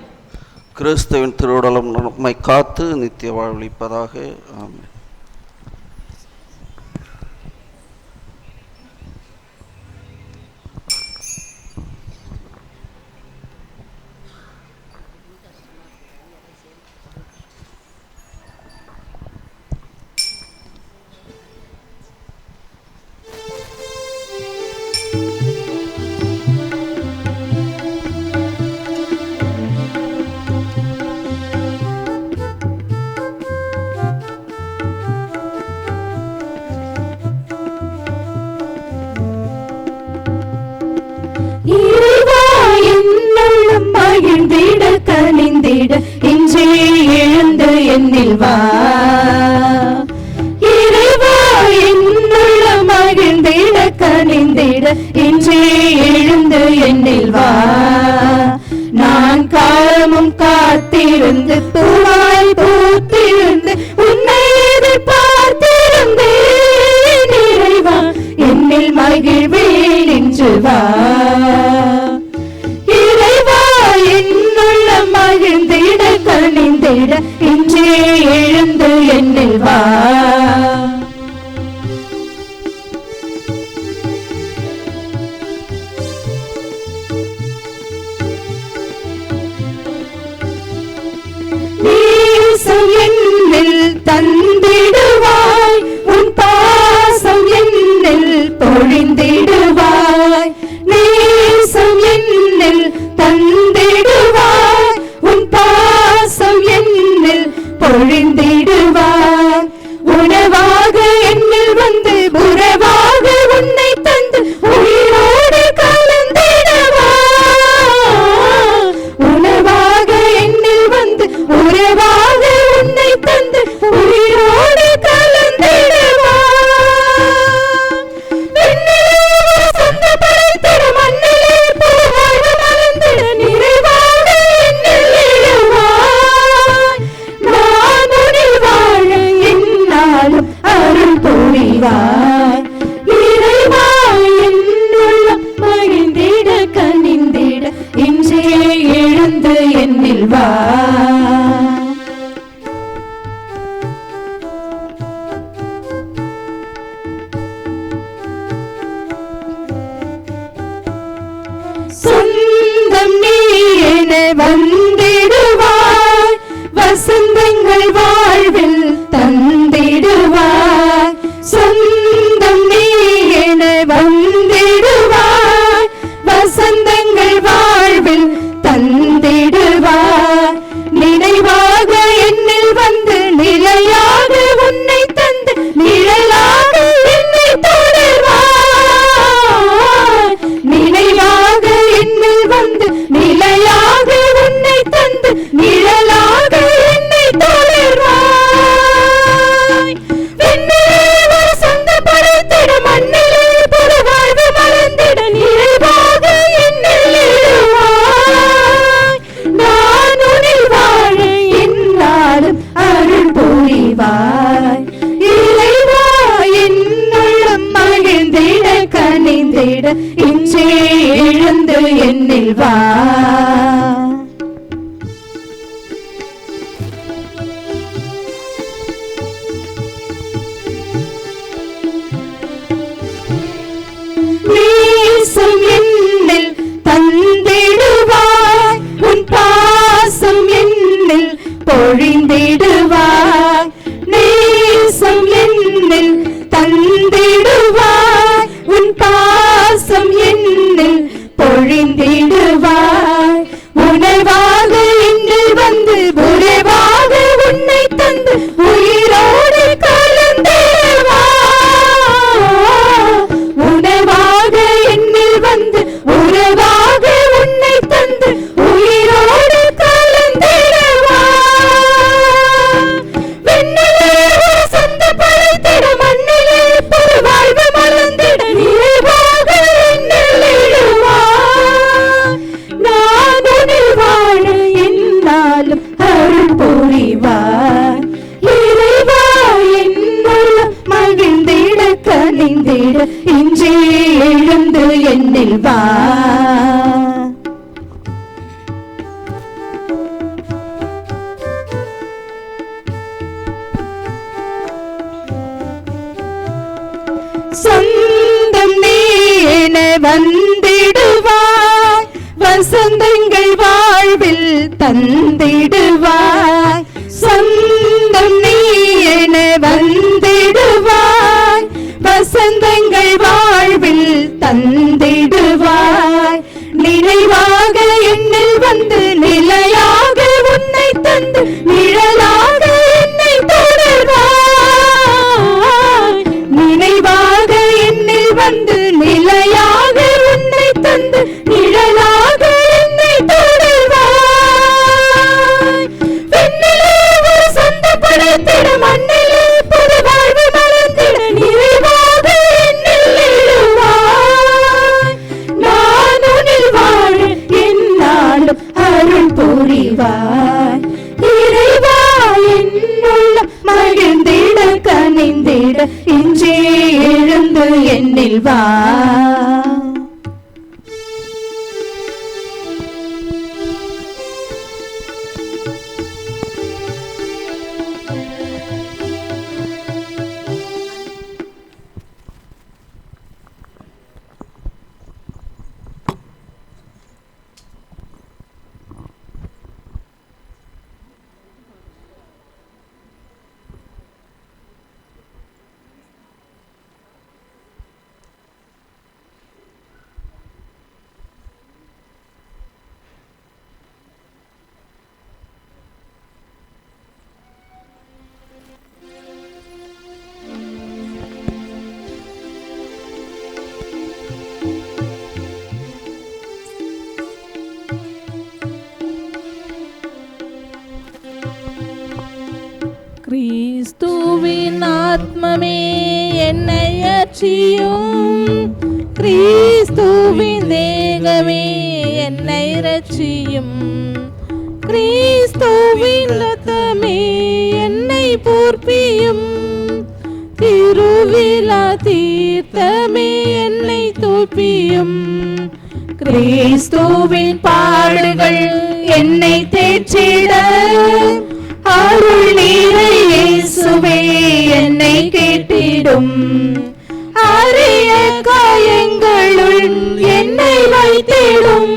கிறிஸ்துவின் திருவுடலும் நம்மை காத்து நித்திய வாழ்வளிப்பதாக. ஆமென். மகிழ்ந்திட கனிந்திட இன்றே எழுந்து என்னில் வா. இறைவா என்னுள்ள மகிழ்ந்திட கனிந்திட இன்றே எழுந்து என்னில் வா. நான் காலமும் காத்திருந்து பூவாய் பூத்திருந்து உன்னை எதிர்பார்த்திருந்தேன். இறைவா என்னில் மகிழ்வேன் என்று வா. என்னுள்ள மகிழ்ந்திட கனிந்திட இன்றே எழுந்து என்னில் வா. நேசம் என்னில் தந்திடுவாய், உன் பாசம் என்னில் பொழிந்திடுவாய். நேசம் என்னில் தந்திடுவாய், உன் பாசம் என்னில் பொழிந்திடுவாய். உணவாக என்னில் வந்து உறவாக உன்னை தந்து உயிரோடு கலந்திடுவாய். உணவாக என்னில் வந்து உறவாக உன்னை தந்து உயிரோடு கலந்திடுவாய். சொந்த படைத்திட மண்ணிலே பூவாக மலர்ந்திட நிறைவாக என்னில் எழுவாய். நான் உன்னில் வாழ என்னாலும் அருள் புரிவாய். இறைவா என்னுள்ள மகிழ்ந்திட கனிந்திட இன்றே எழுந்து என்னில் வா. சொந்தம் நீ என வந்திடுவாய், வசந்தங்கள் வாழ்வில் தந்திடுவாய். சொந்தம் நீ என வந்திடுவாய், வசந்தங்கள் வாழ்வில் தந்திடுவாய். நினைவாக என்னில் வந்து நிலையாக உன்னை தந்து நிழலாக என்னை தொடர்வாய். நினைவாக என்னில் வந்து நிலையாக உன்னை தந்து நிழலாக என்னை தொடர்வாய். விண்ணிலே ஒரு சொந்த படைத்திட மண்ணிலே புது வாழ்வு மலர்ந்திட நிறைவாக என்னில் எழுவாய். நான் உன்னில் வாழ என்னாலும் அருள் புரிவாய். இறைவா என் உள்ளம் மகிழ்ந்திட கனிந்திட இன்றே எழுந்து என்னில் வா. நேசம் என்னில் தந்திடுவாய், உன் பாசம் என்னில் பொழிந்திடுவாய். நேசம் என்னில் தந்திடுவாய், உன் பாசம் என்னில் பொழிந்திடுவாய். உணவாக என்னில் வந்து உறவாக உன்னை தந்து உயிரோடு கலந்திடுவாய். உணவாக என்னில் வந்து உறவாக உன்னை தந்து உயிரோடு கலந்திடுவாய். விண்ணிலே ஒரு சொந்த படைத்திட மண்ணிலே புது வாழ்வு மலர்ந்திட நிறைவாக என்னில் எழுவாய். நான் உன்னில் வாழ என்னாலும் அருள் புரிவாய். இறைவா என் உள்ளம் மகிழ்ந்திட கனிந்திட இன்றே எழுந்து என்னில் வா. சொந்தம் நீ என வந்திடுவாய், வசந்தங்கள் வாழ்வில் தந்திடுவாய். சொந்தம் நீ என வந்திடுவாய், வசந்தங்கள் வாழ்வில் தந்திடுவாய். நினைவாக என்னில் வந்து நிலையாக உன்னை தந்து நிழலாக என்னை தொடர்வாய். நினைவாக என்னில் வந்து நிலையாக உன்னை தந்து நிழலாக என்னை தொடர்வாய். விண்ணிலே ஒரு சொந்த படைத்திட மண்ணிலே புது வாழ்வு மலர்ந்திட நிறைவாக என்னில் எழுவாய். நான் உன்னில் வாழ என்னாலும் அருள் புரிவாய். இறைவா என் உள்ளம் மகிழ்ந்திட கனிந்திட இன்றே எழுந்து என்னில் வா. கிறிஸ்துவின் ஆத்மமே என்னை அற்றியும், கிறிஸ்துவின் தேகமே என்னை ரட்சியும். கிறிஸ்துவின் இரத்தமே என்னை போர்ப்பியும், திருவிழா தீர்த்தமே என்னை தூப்பியும். கிறிஸ்துவின் பாடுகள் என்னை தேற்றிட அருள் நீரை இயேசுவே என்னை கேட்டிடும். அரிய காயங்களுள் என்னை வைத்திடும்,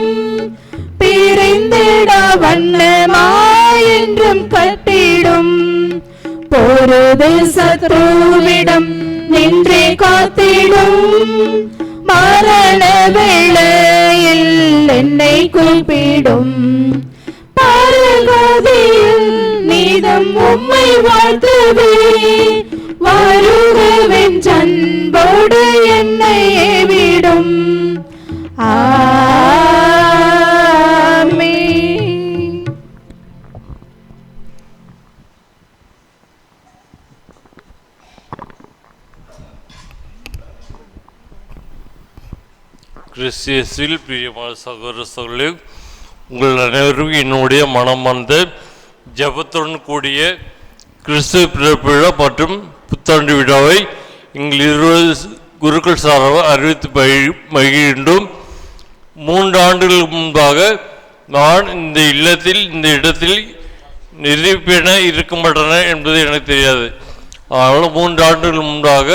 வண்ணமாயென்றும் கட்டிடும். பொருது சத்ருவிடம் நின்றே காத்திடும். மரண வேளையில் என்னை குறிப்பிடும். பரகதியில் நீதம் உம்மை வாழ்த்துவே. வருகவென் அன்போடு என்னை விடும். ஆமென். கிறிஸ்தியஸில் பிரியமான சகோதர சகோதரர்களே, உங்கள் அனைவரும் என்னுடைய மனமார்ந்த ஜெபத்துடன் கூடிய கிறிஸ்துவ பிறப்பு விழா மற்றும் புத்தாண்டு விழாவை எங்கள் 20 குருக்கள் சார்பாக அறிவித்து மகிழ்கின்றோம். 3 ஆண்டுகளுக்கு முன்பாக நான் இந்த இடத்தில் நிரூபிப்பென இருக்க மாட்டேன என்பது எனக்கு தெரியாது. ஆனால் 3 ஆண்டுகள் முன்பாக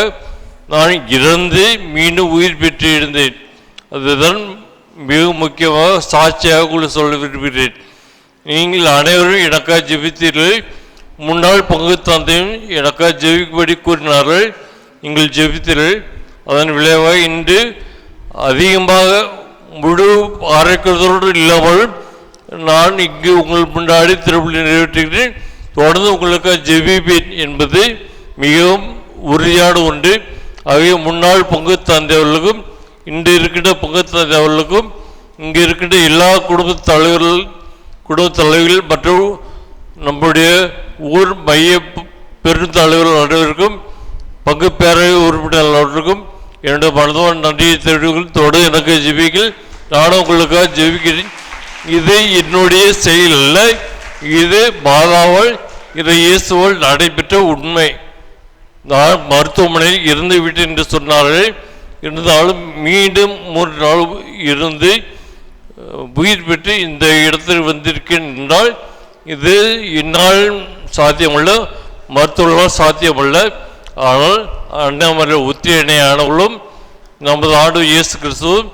நான் இறந்து மீண்டும் உயிர் பெற்று இருந்தேன். அதுதான் மிக முக்கியமாக சாட்சியாக உள்ள சொல்ல விரும்புகிறேன். நீங்கள் அனைவரும் எனக்காக ஜெபித்தீர்கள். முன்னாள் பங்கு தந்தையும் எனக்காக ஜெபிக்கும்படி கூறினார்கள். நீங்கள் ஜெபித்தீர்கள். அதன் விளைவாக இன்று அதிகமாக முழு ஆரோக்கியத்தோடு இல்லாமல் நான் இங்கு உங்கள் முன்னாடி திருப்பலி நிறைவேற்றுகிறேன். தொடர்ந்து உங்களுக்காக ஜெபிப்பேன் என்பது மிகவும் உறுதியான ஒன்று. ஆகிய முன்னாள் பங்கு தந்தையவர்களுக்கும் இன்று இருக்கின்ற பங்கு தந்தையவர்களுக்கும் இங்கு இருக்கின்ற எல்லா குடும்ப தலைவர்கள் மற்றும் நம்முடைய ஊர் மைய பெருந்தலைவர்கள் அனைவருக்கும் பங்கு பேரவை உறுப்பினர் அனைவருக்கும் என்னுடைய மனதான நன்றியை தெரிவிக்கும். தொடர்ந்து எனக்கு ஜெபிகள். நானும் உங்களுக்காக ஜெபிக்கிறேன். இது என்னுடைய செயல் அல்ல, இது மாதாவால் இயேசுவால் நடைபெற்ற உண்மை. நான் மருத்துவமனையில் இருந்து விட்டேன் என்று சொன்னார்கள். இருந்தாலும் மீண்டும் 3 நாள் இருந்து உயிர் பெற்று இந்த இடத்தில் வந்திருக்கேன் என்றால் இது என்னால் சாத்தியமல்ல, மருத்துவர்களால் சாத்தியமல்ல. ஆனால் அண்ணாமலை உத்திரணையானவர்களும் நமது ஆண்டு இயேசு கிறிஸ்துவும்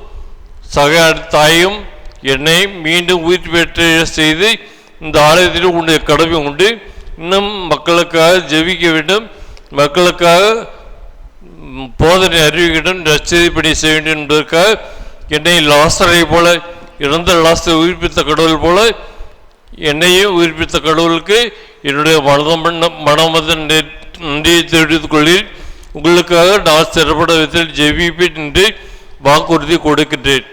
சக தாயும் என்னை மீண்டும் உயிர் பெற்ற செய்து இந்த ஆலயத்தில் உன்னுடைய கடமை உண்டு. இன்னும் மக்களுக்காக ஜெபிக்க வேண்டும், மக்களுக்காக போதனை அறிவிக்க வேண்டும், நற்செய்தி பணி செய்ய வேண்டும் என்பதற்காக என்னை லாசரை போல இறந்த லாசரை உயிர்ப்பித்த கடவுள் போல என்னையும் உயிர்ப்பித்த கடவுளுக்கு என்னுடைய மனமத நன்றியை தெரிவித்துக் கொள்கிறேன். உங்களுக்காக நான் சிறப்பட விதத்தில் ஜெபிப்பேன் என்று வாக்குறுதி கொடுக்கின்றேன்.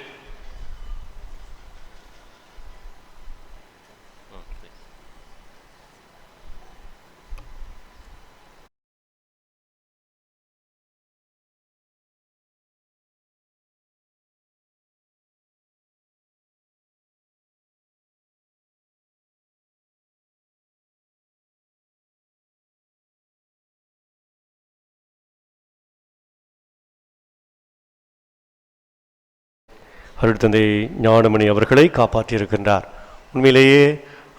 அருட்தந்தை ஞானமணி அவர்களை காப்பாற்றியிருக்கின்றார். உண்மையிலேயே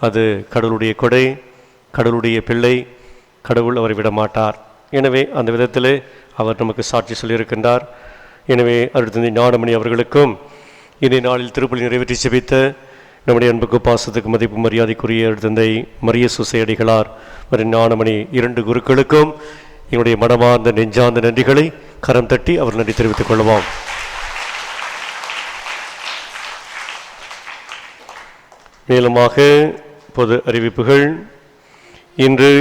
அது கடவுளுடைய கொடை, கடவுளுடைய பிள்ளை. கடவுள் அவரை விடமாட்டார். எனவே அந்த விதத்தில் அவர் நமக்கு சாட்சி சொல்லியிருக்கின்றார். எனவே அருட்தந்தை ஞானமணி அவர்களுக்கும் இன்றைய நாளில் திருப்பலி நிறைவேற்றி செபித்த நம்முடைய அன்புக்கு பாசத்துக்கு மதிப்பு மரியாதைக்குரிய அருட்தந்தை மரிய சூசை அடிகளார் மற்றும் ஞானமணி 2 குருக்களுக்கும் என்னுடைய மனமார்ந்த நெஞ்சார்ந்த நன்றிகளை கரம் தட்டி அவர் நன்றி தெரிவித்துக் கொள்வோம். மேலுமாக பொது அறிவிப்புகள். இன்று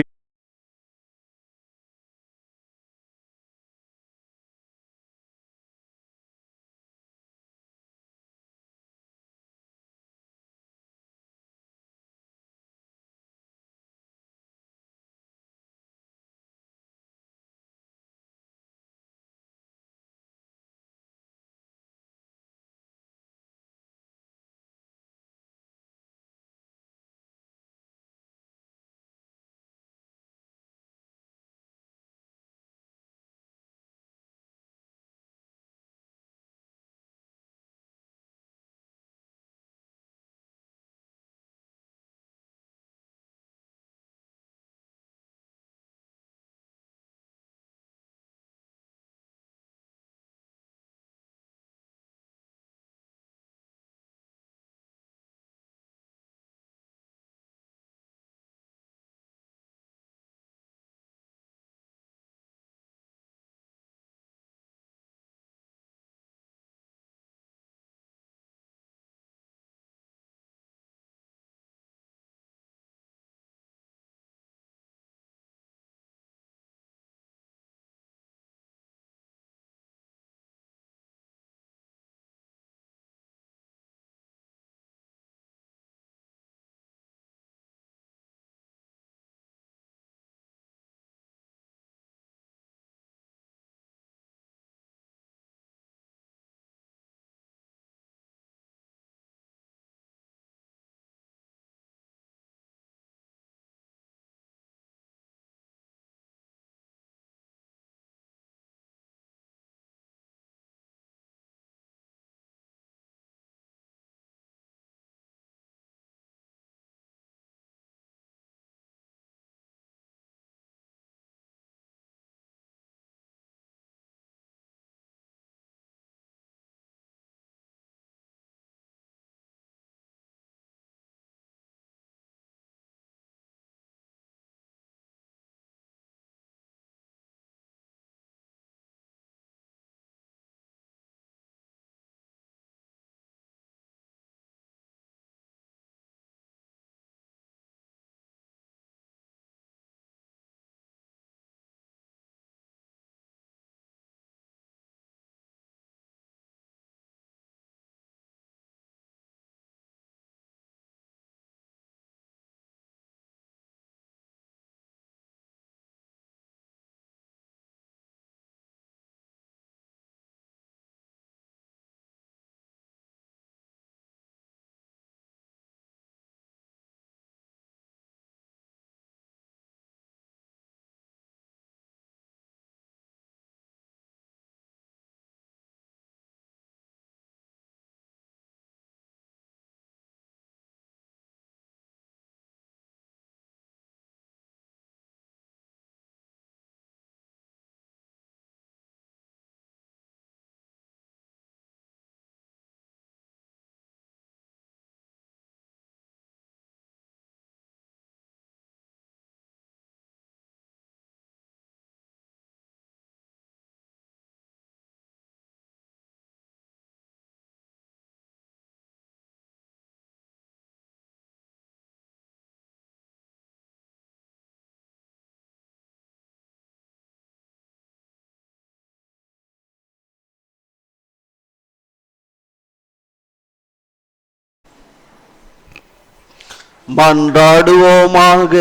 மன்றாடுவோமாக.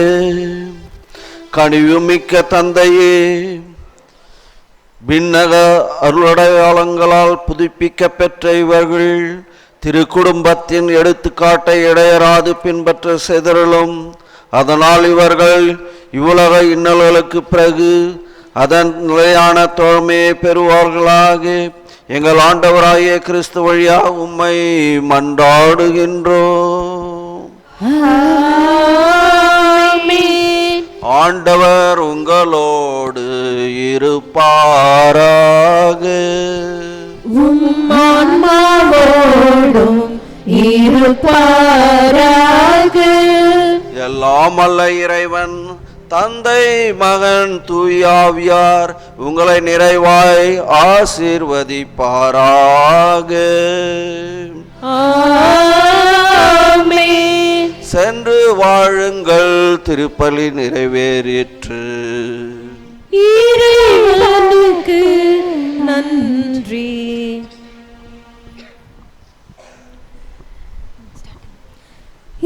கனிவுமிக்க தந்தையே, விண்ணக அருளடையாளங்களால் புதுப்பிக்க பெற்ற இவர்கள் திருக்குடும்பத்தின் எடுத்துக்காட்டை இடையராது பின்பற்ற செய்தருளும். அதனால் இவர்கள் இவ்வுலக இன்னல்களுக்கு பிறகு அதன் நிலையான தோழமையை பெறுவார்களாக. எங்கள் ஆண்டவராகிய கிறிஸ்து வழியாக உம்மை மன்றாடுகின்றோம். ஆண்டவர் உங்களோடு இருப்பாராக. எல்லாம் அல்ல இறைவன் தந்தை மகன் தூயாவியார் உங்களை நிறைவாய் ஆசீர்வதிப்பாராக. சென்று வாழுங்கள், திருப்பலி நிறைவேறிற்று. இறைவனுக்கு நன்றி.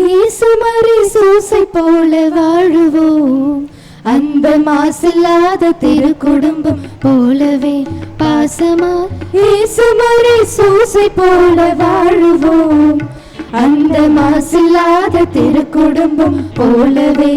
இயேசு மரிசூசை போல வாழுவோம், அந்த மாசில்லாத திருக்குடும்பம் போலவே பாசமா. இயேசு மரிசூசை போல வாழுவோம், அந்த மாசில்லாத திருக்குடும்பம் போலவே.